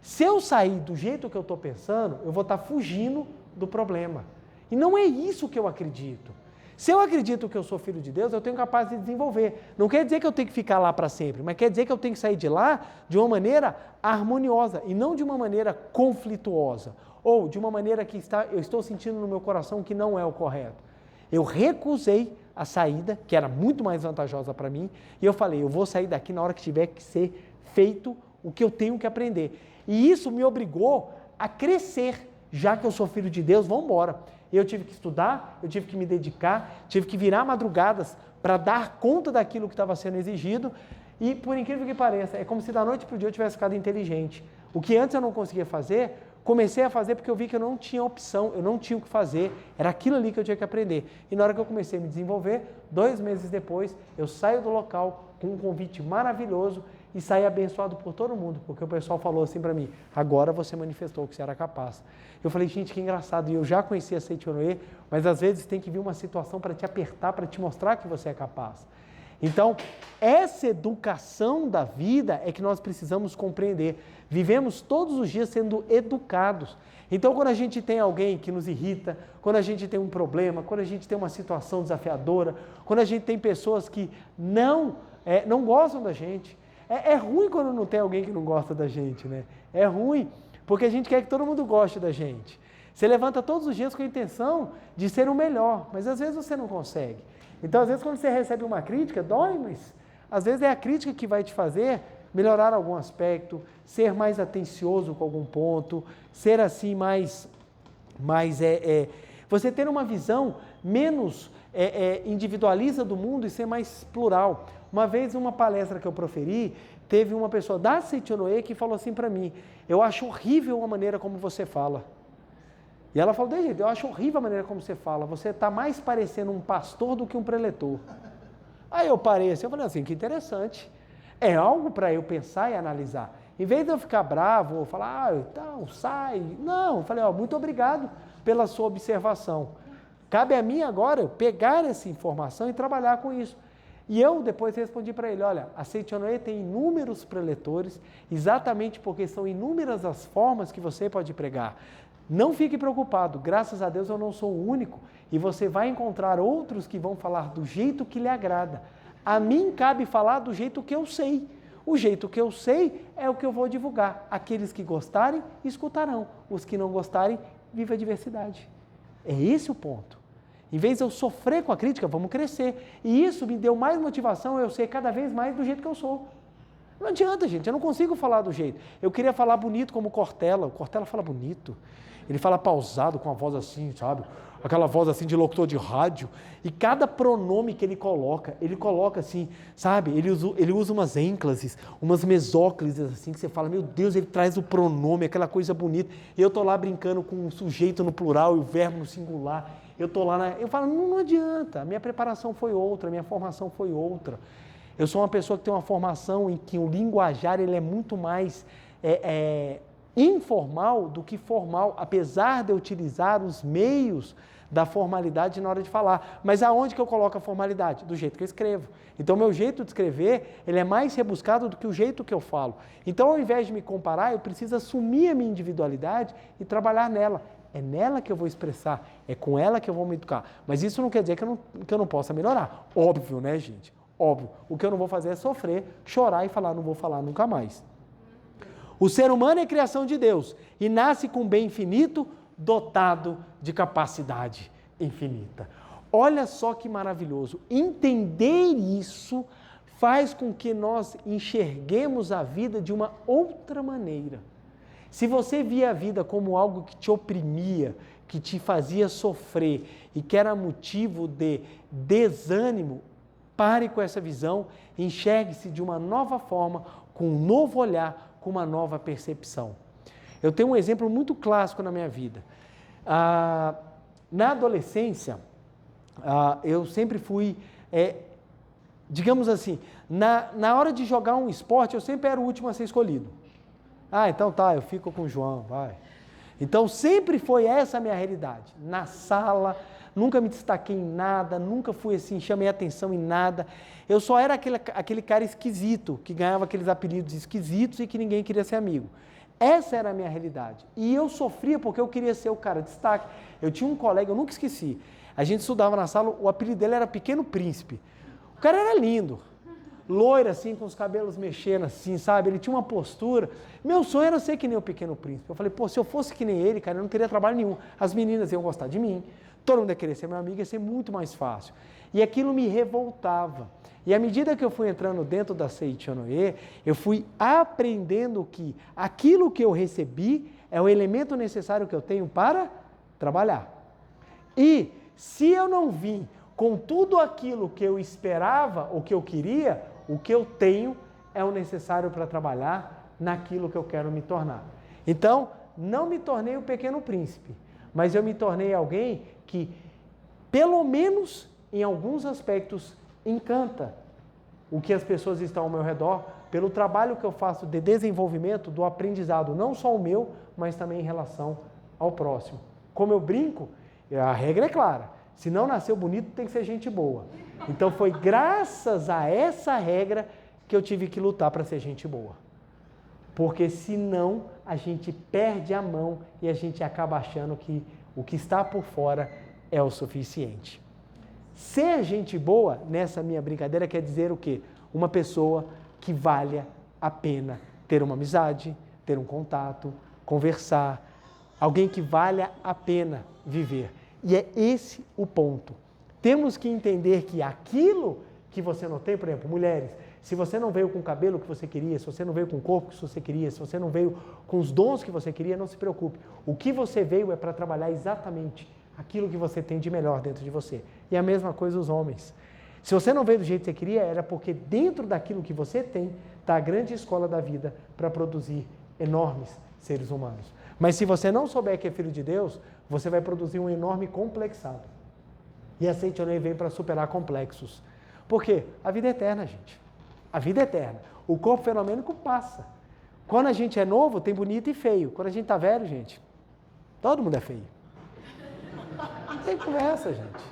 Se eu sair do jeito que eu estou pensando, eu vou estar fugindo do problema. E não é isso que eu acredito. Se eu acredito que eu sou filho de Deus, eu tenho capaz de desenvolver. Não quer dizer que eu tenho que ficar lá para sempre, mas quer dizer que eu tenho que sair de lá de uma maneira harmoniosa e não de uma maneira conflituosa. Ou de uma maneira que eu estou sentindo no meu coração que não é o correto. Eu recusei a saída, que era muito mais vantajosa para mim, e eu falei, eu vou sair daqui na hora que tiver que ser feito o que eu tenho que aprender. E isso me obrigou a crescer, já que eu sou filho de Deus, vamos embora. Eu tive que estudar, eu tive que me dedicar, tive que virar madrugadas para dar conta daquilo que estava sendo exigido, e por incrível que pareça, é como se da noite para o dia eu tivesse ficado inteligente. O que antes eu não conseguia fazer, comecei a fazer porque eu vi que eu não tinha opção, eu não tinha o que fazer, era aquilo ali que eu tinha que aprender. E na hora que eu comecei a me desenvolver, 2 meses depois, eu saio do local com um convite maravilhoso e saí abençoado por todo mundo, porque o pessoal falou assim para mim, agora você manifestou que você era capaz. Eu falei, gente, que engraçado, e eu já conhecia a Seichonoye, mas às vezes tem que vir uma situação para te apertar, para te mostrar que você é capaz. Então, essa educação da vida é que nós precisamos compreender. Vivemos todos os dias sendo educados. Então, quando a gente tem alguém que nos irrita, quando a gente tem um problema, quando a gente tem uma situação desafiadora, quando a gente tem pessoas que não gostam da gente, é ruim quando não tem alguém que não gosta da gente, né? É ruim, porque a gente quer que todo mundo goste da gente. Você levanta todos os dias com a intenção de ser o melhor, mas às vezes você não consegue. Então, às vezes, quando você recebe uma crítica, dói, mas às vezes é a crítica que vai te fazer melhorar algum aspecto, ser mais atencioso com algum ponto, ser assim você ter uma visão menos individualista do mundo e ser mais plural. Uma vez, uma palestra que eu proferi, teve uma pessoa da Seichonoye que falou assim para mim: eu acho horrível a maneira como você fala. E ela falou: de jeito, eu acho horrível a maneira como você fala, você está mais parecendo um pastor do que um preletor. Aí eu parei assim, eu falei assim, que interessante. É algo para eu pensar e analisar. Em vez de eu ficar bravo, ou falar, então, sai. Não, eu falei, muito obrigado pela sua observação. Cabe a mim agora eu pegar essa informação e trabalhar com isso. E eu depois respondi para ele, olha, a Seichonoye tem inúmeros preletores, exatamente porque são inúmeras as formas que você pode pregar. Não fique preocupado, graças a Deus eu não sou o único, e você vai encontrar outros que vão falar do jeito que lhe agrada. A mim cabe falar do jeito que eu sei. O jeito que eu sei é o que eu vou divulgar. Aqueles que gostarem, escutarão. Os que não gostarem, viva a diversidade. É esse o ponto. Em vez de eu sofrer com a crítica, vamos crescer. E isso me deu mais motivação a eu ser cada vez mais do jeito que eu sou. Não adianta, gente, eu não consigo falar do jeito. Eu queria falar bonito como o Cortella fala bonito. Ele fala pausado, com a voz assim, sabe? Aquela voz assim de locutor de rádio. E cada pronome que ele coloca assim, sabe? Ele usa umas ênclases, umas mesóclises assim, que você fala, meu Deus, ele traz o pronome, aquela coisa bonita. E eu tô lá brincando com o sujeito no plural e o verbo no singular. Eu falo, não adianta, a minha preparação foi outra, a minha formação foi outra. Eu sou uma pessoa que tem uma formação em que o linguajar ele é muito mais informal do que formal, apesar de eu utilizar os meios da formalidade na hora de falar. Mas aonde que eu coloco a formalidade? Do jeito que eu escrevo. Então, meu jeito de escrever, ele é mais rebuscado do que o jeito que eu falo. Então, ao invés de me comparar, eu preciso assumir a minha individualidade e trabalhar nela. É nela que eu vou expressar, é com ela que eu vou me educar. Mas isso não quer dizer que eu não possa melhorar. Óbvio, né, gente? Óbvio. O que eu não vou fazer é sofrer, chorar e falar, não vou falar nunca mais. O ser humano é criação de Deus e nasce com bem infinito, dotado de capacidade infinita. Olha só que maravilhoso. Entender isso faz com que nós enxerguemos a vida de uma outra maneira. Se você via a vida como algo que te oprimia, que te fazia sofrer e que era motivo de desânimo, pare com essa visão, enxergue-se de uma nova forma, com um novo olhar, com uma nova percepção. Eu tenho um exemplo muito clássico na minha vida. Na adolescência, eu sempre fui, digamos assim, na hora de jogar um esporte, eu sempre era o último a ser escolhido. Então tá, eu fico com o João, vai. Então sempre foi essa a minha realidade. Na sala, nunca me destaquei em nada, nunca fui assim, chamei atenção em nada. Eu só era aquele cara esquisito, que ganhava aqueles apelidos esquisitos e que ninguém queria ser amigo. Essa era a minha realidade. E eu sofria porque eu queria ser o cara de destaque. Eu tinha um colega, eu nunca esqueci. A gente estudava na sala, o apelido dele era Pequeno Príncipe. O cara era lindo. Loiro assim, com os cabelos mexendo assim, sabe? Ele tinha uma postura. Meu sonho era ser que nem o Pequeno Príncipe. Eu falei, se eu fosse que nem ele, cara, eu não teria trabalho nenhum. As meninas iam gostar de mim, todo mundo ia querer ser meu amigo, ia ser muito mais fácil. E aquilo me revoltava. E à medida que eu fui entrando dentro da Seichonoye, eu fui aprendendo que aquilo que eu recebi é o elemento necessário que eu tenho para trabalhar. E se eu não vim com tudo aquilo que eu esperava, ou que eu queria, o que eu tenho é o necessário para trabalhar naquilo que eu quero me tornar. Então, não me tornei o Pequeno Príncipe, mas eu me tornei alguém que, pelo menos em alguns aspectos, encanta o que as pessoas estão ao meu redor, pelo trabalho que eu faço de desenvolvimento, do aprendizado, não só o meu, mas também em relação ao próximo. Como eu brinco, a regra é clara, se não nasceu bonito, tem que ser gente boa. Então foi graças a essa regra que eu tive que lutar para ser gente boa. Porque senão a gente perde a mão e a gente acaba achando que o que está por fora é o suficiente. Ser gente boa, nessa minha brincadeira, quer dizer o quê? Uma pessoa que valha a pena ter uma amizade, ter um contato, conversar, alguém que valha a pena viver. E é esse o ponto. Temos que entender que aquilo que você não tem, por exemplo, mulheres, se você não veio com o cabelo que você queria, se você não veio com o corpo que você queria, se você não veio com os dons que você queria, não se preocupe. O que você veio é para trabalhar exatamente aquilo que você tem de melhor dentro de você. E a mesma coisa os homens. Se você não veio do jeito que você queria, era porque dentro daquilo que você tem está a grande escola da vida para produzir enormes seres humanos. Mas se você não souber que é filho de Deus, você vai produzir um enorme complexado. E a Seitonei vem para superar complexos. Por quê? A vida é eterna, gente. A vida é eterna. O corpo fenomênico passa. Quando a gente é novo, tem bonito e feio. Quando a gente está velho, gente, todo mundo é feio. Não tem conversa, gente.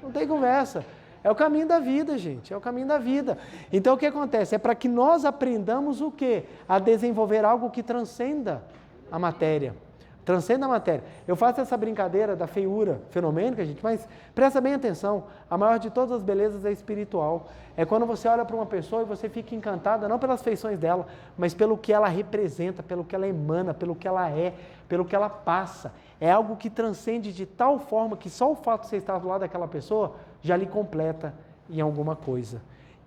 Não tem conversa. É o caminho da vida, gente. É o caminho da vida. Então, o que acontece? É para que nós aprendamos o quê? A desenvolver algo que transcenda a matéria. Transcenda a matéria. Eu faço essa brincadeira da feiura fenomênica, gente, mas presta bem atenção. A maior de todas as belezas é espiritual. É quando você olha para uma pessoa e você fica encantada, não pelas feições dela, mas pelo que ela representa, pelo que ela emana, pelo que ela é, pelo que ela passa. É algo que transcende de tal forma que só o fato de você estar do lado daquela pessoa já lhe completa em alguma coisa.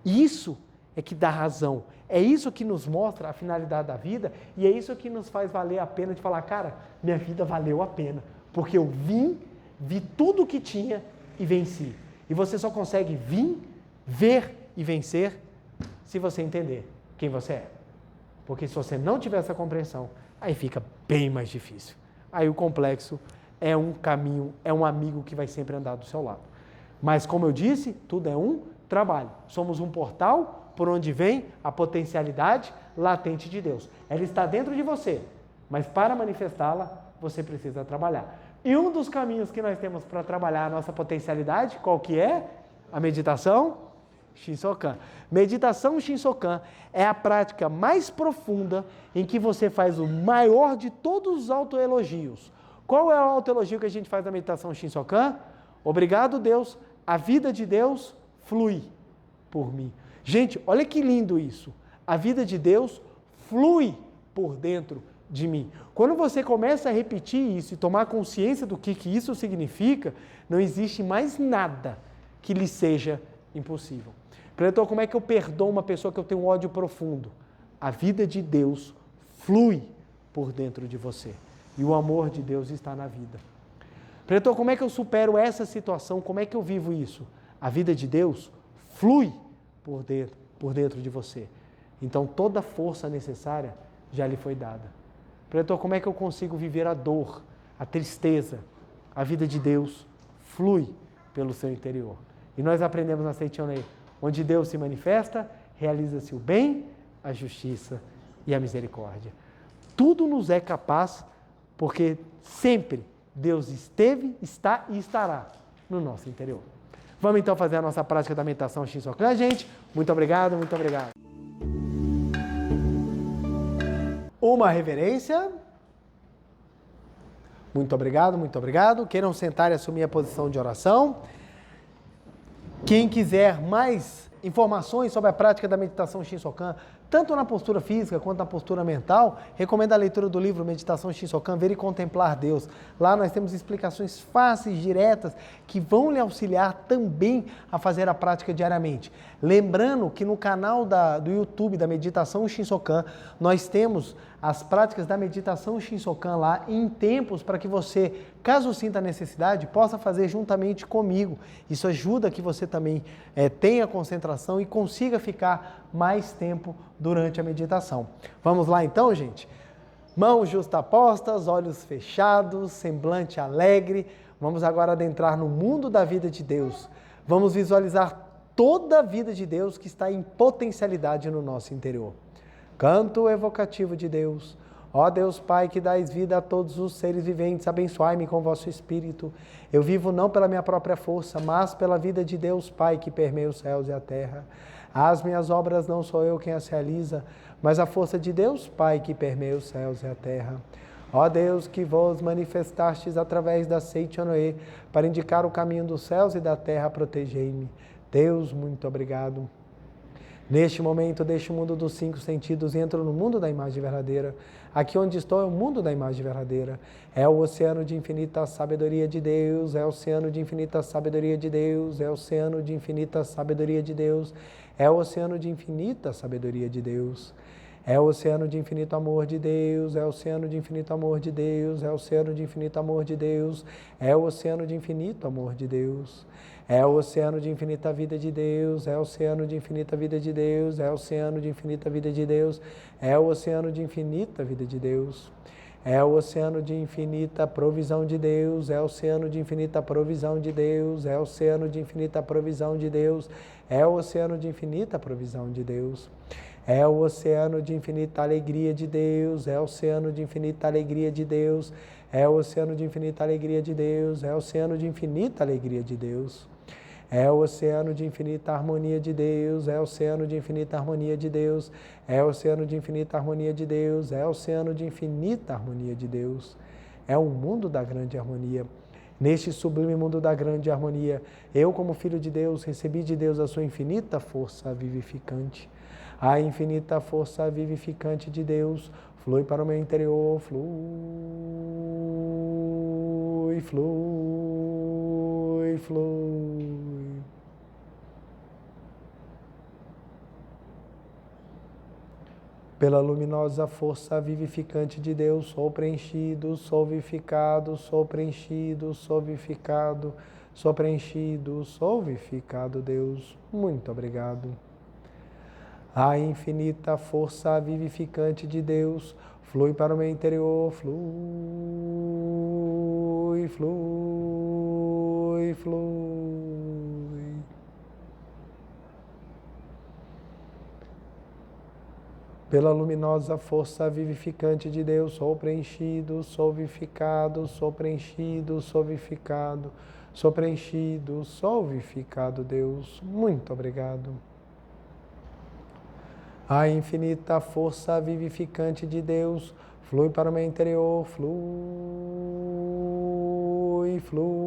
Isso é que dá razão. É isso que nos mostra a finalidade da vida e é isso que nos faz valer a pena de falar, cara, minha vida valeu a pena, porque eu vi tudo o que tinha e venci. E você só consegue vir, ver e vencer se você entender quem você é. Porque se você não tiver essa compreensão, aí fica bem mais difícil. Aí o complexo é um caminho, é um amigo que vai sempre andar do seu lado. Mas como eu disse, tudo é um trabalho. Somos um portal por onde vem a potencialidade latente de Deus. Ela está dentro de você, mas para manifestá-la, você precisa trabalhar. E um dos caminhos que nós temos para trabalhar a nossa potencialidade, qual que é? A meditação Shinsokan. Meditação Shinsokan é a prática mais profunda em que você faz o maior de todos os autoelogios. Qual é o autoelogio que a gente faz na meditação Shinsokan? Obrigado, Deus, a vida de Deus flui por mim. Gente, olha que lindo isso. A vida de Deus flui por dentro de mim. Quando você começa a repetir isso e tomar consciência do que isso significa, não existe mais nada que lhe seja impossível. Então, como é que eu perdoo uma pessoa que eu tenho um ódio profundo? A vida de Deus flui por dentro de você. E o amor de Deus está na vida. Então, como é que eu supero essa situação? Como é que eu vivo isso? A vida de Deus flui por dentro de você. Então, toda a força necessária já lhe foi dada. Então, como é que eu consigo viver a dor, a tristeza? A vida de Deus flui pelo seu interior. E nós aprendemos na Seitonei, onde Deus se manifesta, realiza-se o bem, a justiça e a misericórdia. Tudo nos é capaz, porque sempre Deus esteve, está e estará no nosso interior. Vamos então fazer a nossa prática da meditação Shinsokan, gente. Muito obrigado, muito obrigado. Uma reverência. Muito obrigado, muito obrigado. Queiram sentar e assumir a posição de oração. Quem quiser mais informações sobre a prática da meditação Shinsokan, tanto na postura física quanto na postura mental, recomendo a leitura do livro Meditação Shinsokan, Ver e Contemplar Deus. Lá nós temos explicações fáceis, diretas, que vão lhe auxiliar também a fazer a prática diariamente. Lembrando que no canal do YouTube da Meditação Shinsokan, nós temos as práticas da Meditação Shinsokan lá em tempos para que você, caso sinta necessidade, possa fazer juntamente comigo. Isso ajuda que você também tenha concentração e consiga ficar mais tempo durante a meditação. Vamos lá então, gente? Mãos justapostas, olhos fechados, semblante alegre. Vamos agora adentrar no mundo da vida de Deus. Vamos visualizar toda a vida de Deus que está em potencialidade no nosso interior. Canto evocativo de Deus. Ó Deus Pai, que dais vida a todos os seres viventes, abençoai-me com vosso Espírito. Eu vivo não pela minha própria força, mas pela vida de Deus Pai, que permeia os céus e a terra. As minhas obras não sou eu quem as realiza, mas a força de Deus Pai, que permeia os céus e a terra. Ó Deus, que vos manifestastes através da Seitonei, para indicar o caminho dos céus e da terra, protegei-me. Deus, muito obrigado. Neste momento, deixo o mundo dos cinco sentidos e entro no mundo da imagem verdadeira. Aqui onde estou é o mundo da imagem verdadeira. É o oceano de infinita sabedoria de Deus, é o oceano de infinita sabedoria de Deus, é o oceano de infinita sabedoria de Deus, é o oceano de infinita sabedoria de Deus. É o oceano de infinito amor de Deus, é o oceano de infinito amor de Deus, é o oceano de infinito amor de Deus, é o oceano de infinito amor de Deus. É o oceano de infinita vida de Deus, é o oceano de infinita vida de Deus, é o oceano de infinita vida de Deus, é o oceano de infinita vida de Deus. É o oceano de infinita provisão de Deus, é o oceano de infinita provisão de Deus, é o oceano de infinita provisão de Deus, é o oceano de infinita provisão de Deus. É o oceano de infinita alegria de Deus, é o oceano de infinita alegria de Deus, é o oceano de infinita alegria de Deus, é o oceano de infinita alegria de Deus. É o oceano de infinita harmonia de Deus, é o oceano de infinita harmonia de Deus, é o oceano de infinita harmonia de Deus, é o oceano de infinita harmonia de Deus. É um mundo da grande harmonia. Neste sublime mundo da grande harmonia, eu, como filho de Deus, recebi de Deus a sua infinita força vivificante. A infinita força vivificante de Deus flui para o meu interior, flui, flui, flui. Pela luminosa força vivificante de Deus, sou preenchido, sou vivificado, sou preenchido, sou vivificado, sou preenchido, sou vivificado, Deus. Muito obrigado. A infinita força vivificante de Deus flui para o meu interior, flui, flui, flui. Pela luminosa força vivificante de Deus, sou preenchido, sou vivificado, sou preenchido, sou vivificado, sou preenchido, sou vivificado, Deus. Muito obrigado. A infinita força vivificante de Deus flui para o meu interior, flui, flui,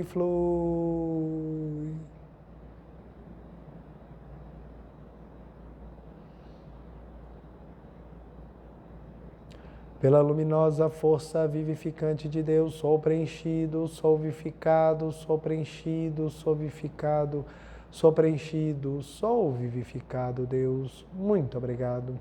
flui. Pela luminosa força vivificante de Deus, sou preenchido, sou vivificado, sou preenchido, sou vivificado, sou preenchido, sou vivificado, Deus. Muito obrigado.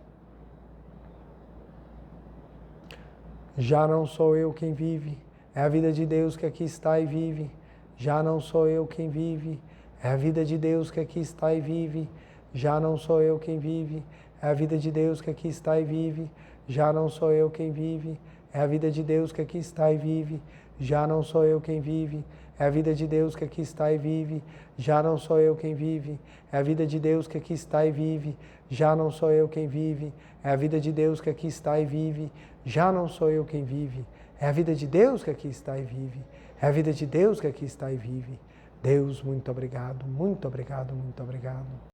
Já não sou eu quem vive, é a vida de Deus que aqui está e vive. Já não sou eu quem vive, é a vida de Deus que aqui está e vive. Já não sou eu quem vive, é a vida de Deus que aqui está e vive. Já não sou eu quem vive, é a vida de Deus que aqui está e vive. Já não sou eu quem vive, é a vida de Deus que aqui está e vive. Já não sou eu quem vive, é a vida de Deus que aqui está e vive. Já não sou eu quem vive, é a vida de Deus que aqui está e vive. Já não sou eu quem vive, é a vida de Deus que aqui está e vive. É a vida de Deus que aqui está e vive. Deus, muito obrigado, muito obrigado, muito obrigado.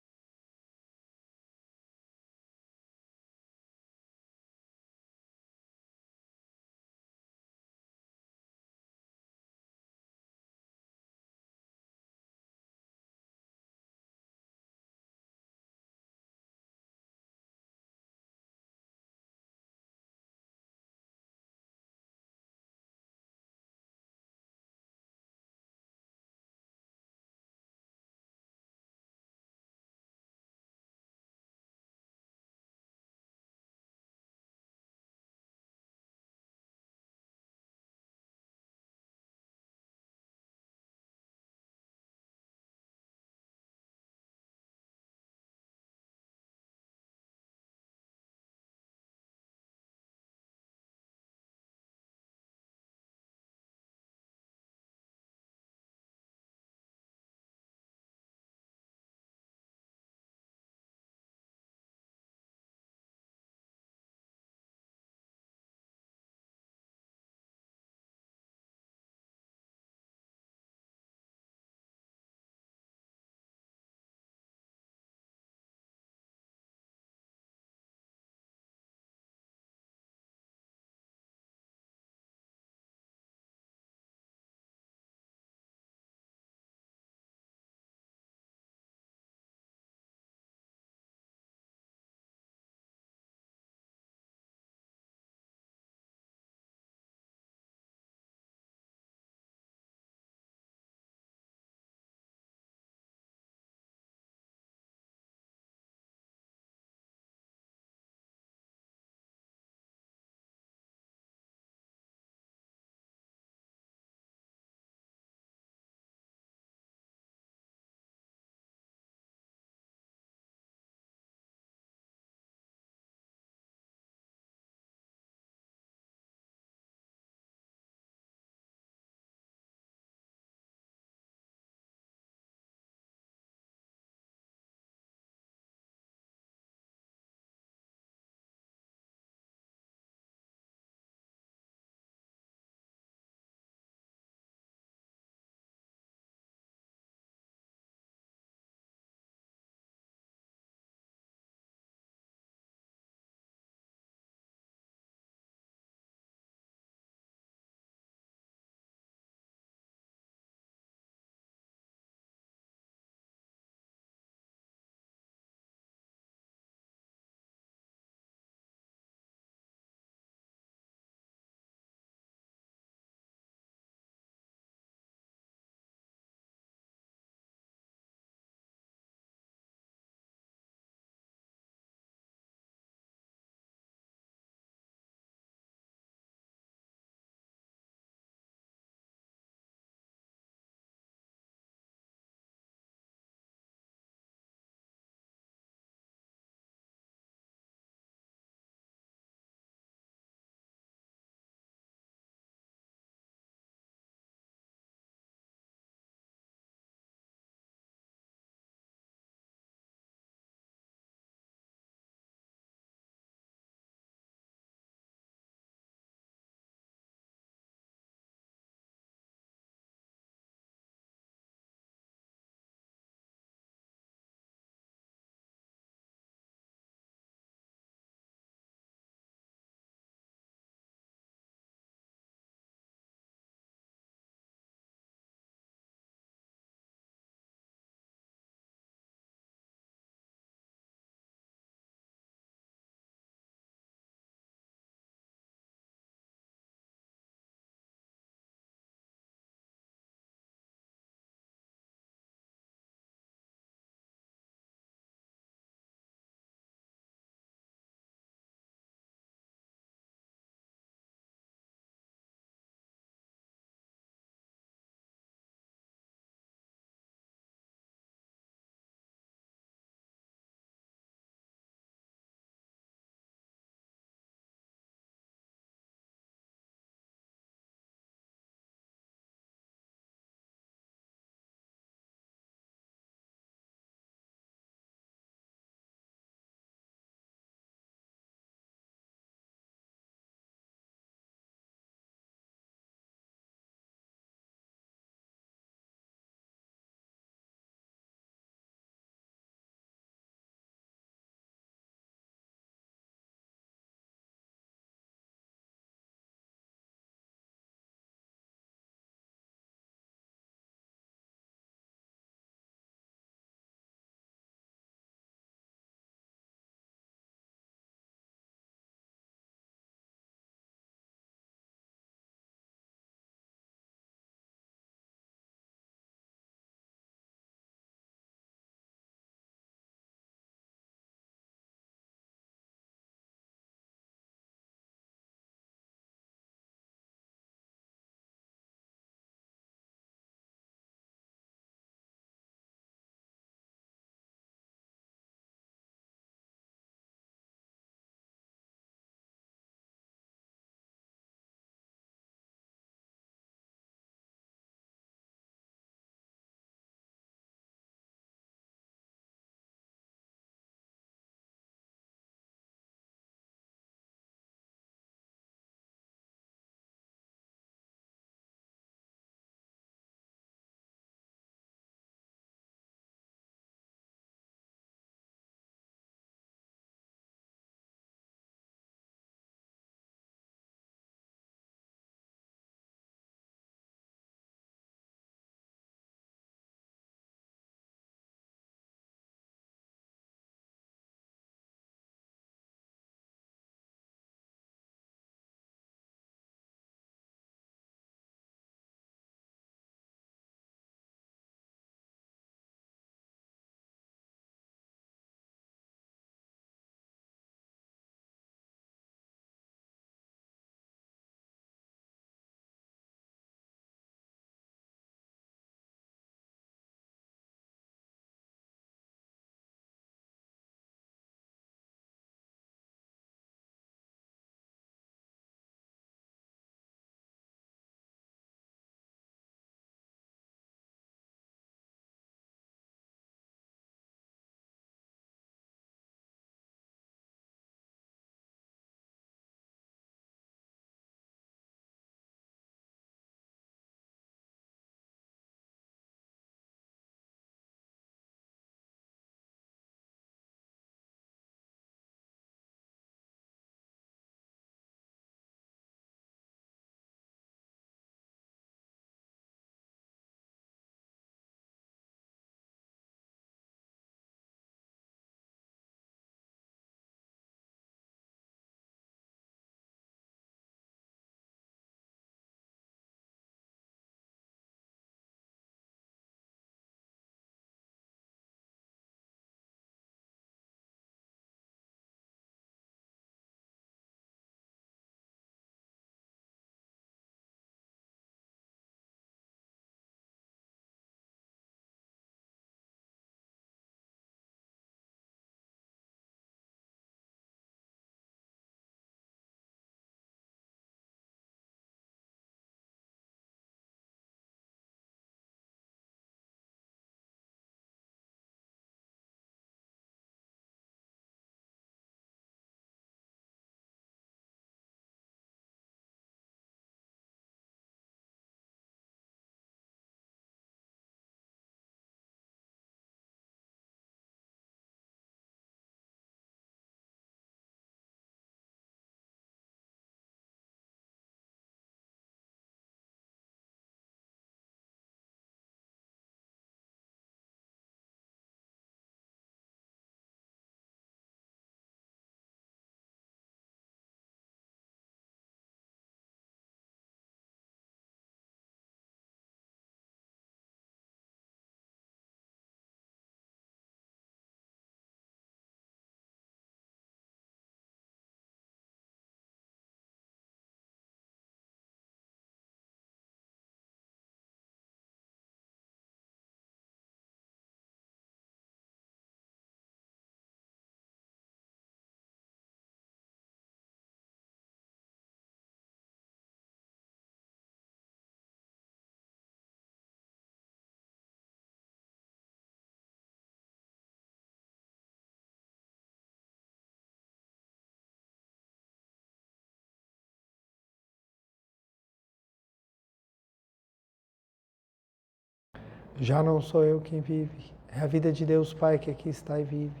Já não sou eu quem vive, é a vida de Deus Pai que aqui está e vive.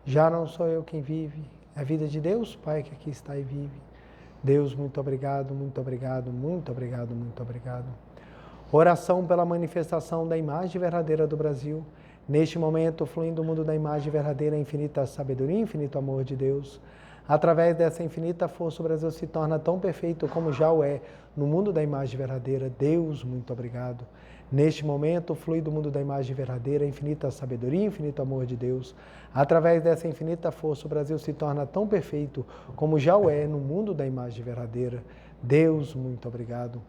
Já não sou eu quem vive, é a vida de Deus Pai que aqui está e vive. Deus, muito obrigado, muito obrigado, muito obrigado, muito obrigado. Oração pela manifestação da imagem verdadeira do Brasil. Neste momento, fluindo o mundo da imagem verdadeira, a infinita sabedoria, infinito amor de Deus. Através dessa infinita força, o Brasil se torna tão perfeito como já o é no mundo da imagem verdadeira. Deus, muito obrigado. Neste momento, flui do mundo da imagem verdadeira, a infinita sabedoria, infinito amor de Deus. Através dessa infinita força, o Brasil se torna tão perfeito como já o é no mundo da imagem verdadeira. Deus, muito obrigado.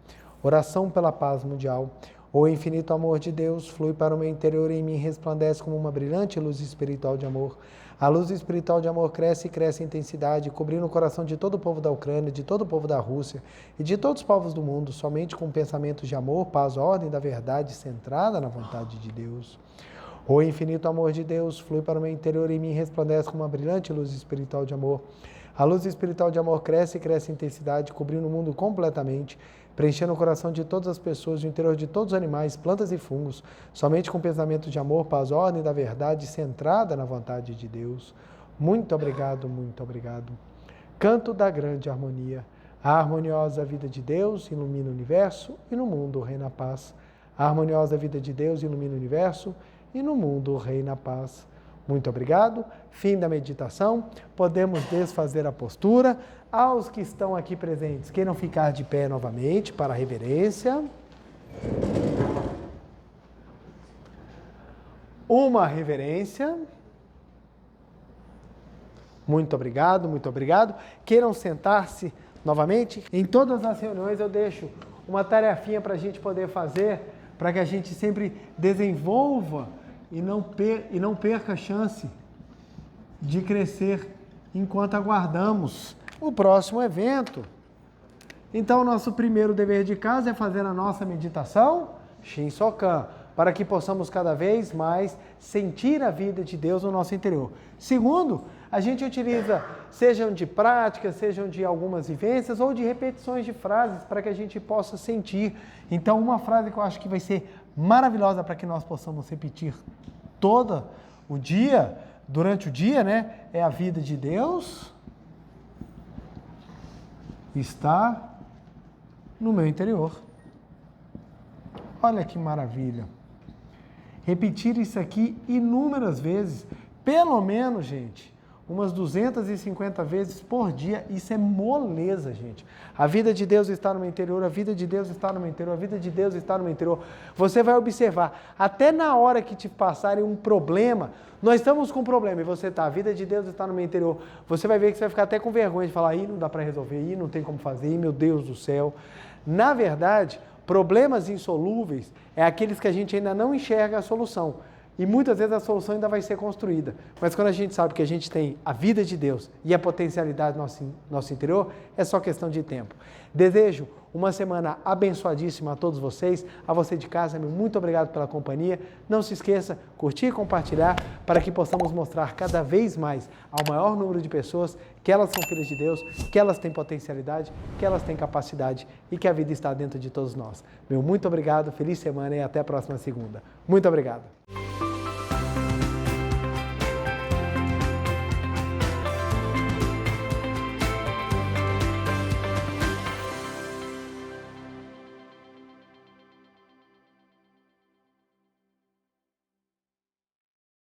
Oração pela paz mundial. O infinito amor de Deus flui para o meu interior e em mim resplandece como uma brilhante luz espiritual de amor. A luz espiritual de amor cresce e cresce em intensidade, cobrindo o coração de todo o povo da Ucrânia, de todo o povo da Rússia e de todos os povos do mundo, somente com pensamentos de amor, paz, ordem da verdade, centrada na vontade de Deus. O infinito amor de Deus flui para o meu interior e em mim resplandece como uma brilhante luz espiritual de amor. A luz espiritual de amor cresce e cresce em intensidade, cobrindo o mundo completamente, preenchendo o coração de todas as pessoas, o interior de todos os animais, plantas e fungos, somente com pensamento de amor, paz, ordem da verdade, centrada na vontade de Deus. Muito obrigado, muito obrigado. Canto da grande harmonia. A harmoniosa vida de Deus ilumina o universo e no mundo reina a paz. A harmoniosa vida de Deus ilumina o universo e no mundo reina a paz. Muito obrigado. Fim da meditação. Podemos desfazer a postura. Aos que estão aqui presentes, queiram ficar de pé novamente para a reverência. Uma reverência. Muito obrigado, muito obrigado. Queiram sentar-se novamente. Em todas as reuniões eu deixo uma tarefinha para a gente poder fazer, para que a gente sempre desenvolva e não perca a chance de crescer enquanto aguardamos o próximo evento. Então, nosso primeiro dever de casa é fazer a nossa meditação Shinsokan, para que possamos cada vez mais sentir a vida de Deus no nosso interior. Segundo, a gente utiliza, sejam de práticas, sejam de algumas vivências ou de repetições de frases para que a gente possa sentir. Então, uma frase que eu acho que vai ser maravilhosa para que nós possamos repetir todo o dia, durante o dia, né? É a vida de Deus está no meu interior. Olha que maravilha. Repetir isso aqui inúmeras vezes, pelo menos, gente, umas 250 vezes por dia. Isso é moleza, gente. A vida de Deus está no meu interior, a vida de Deus está no meu interior, a vida de Deus está no meu interior. Você vai observar, até na hora que te passarem um problema, nós estamos com um problema e você está, a vida de Deus está no meu interior. Você vai ver que você vai ficar até com vergonha de falar, não dá para resolver, não tem como fazer, meu Deus do céu. Na verdade, problemas insolúveis é aqueles que a gente ainda não enxerga a solução. E muitas vezes a solução ainda vai ser construída. Mas quando a gente sabe que a gente tem a vida de Deus e a potencialidade do nosso interior, é só questão de tempo. Desejo uma semana abençoadíssima a todos vocês, a você de casa, muito obrigado pela companhia. Não se esqueça, curtir e compartilhar para que possamos mostrar cada vez mais ao maior número de pessoas que elas são filhas de Deus, que elas têm potencialidade, que elas têm capacidade e que a vida está dentro de todos nós. Muito obrigado, feliz semana e até a próxima segunda. Muito obrigado.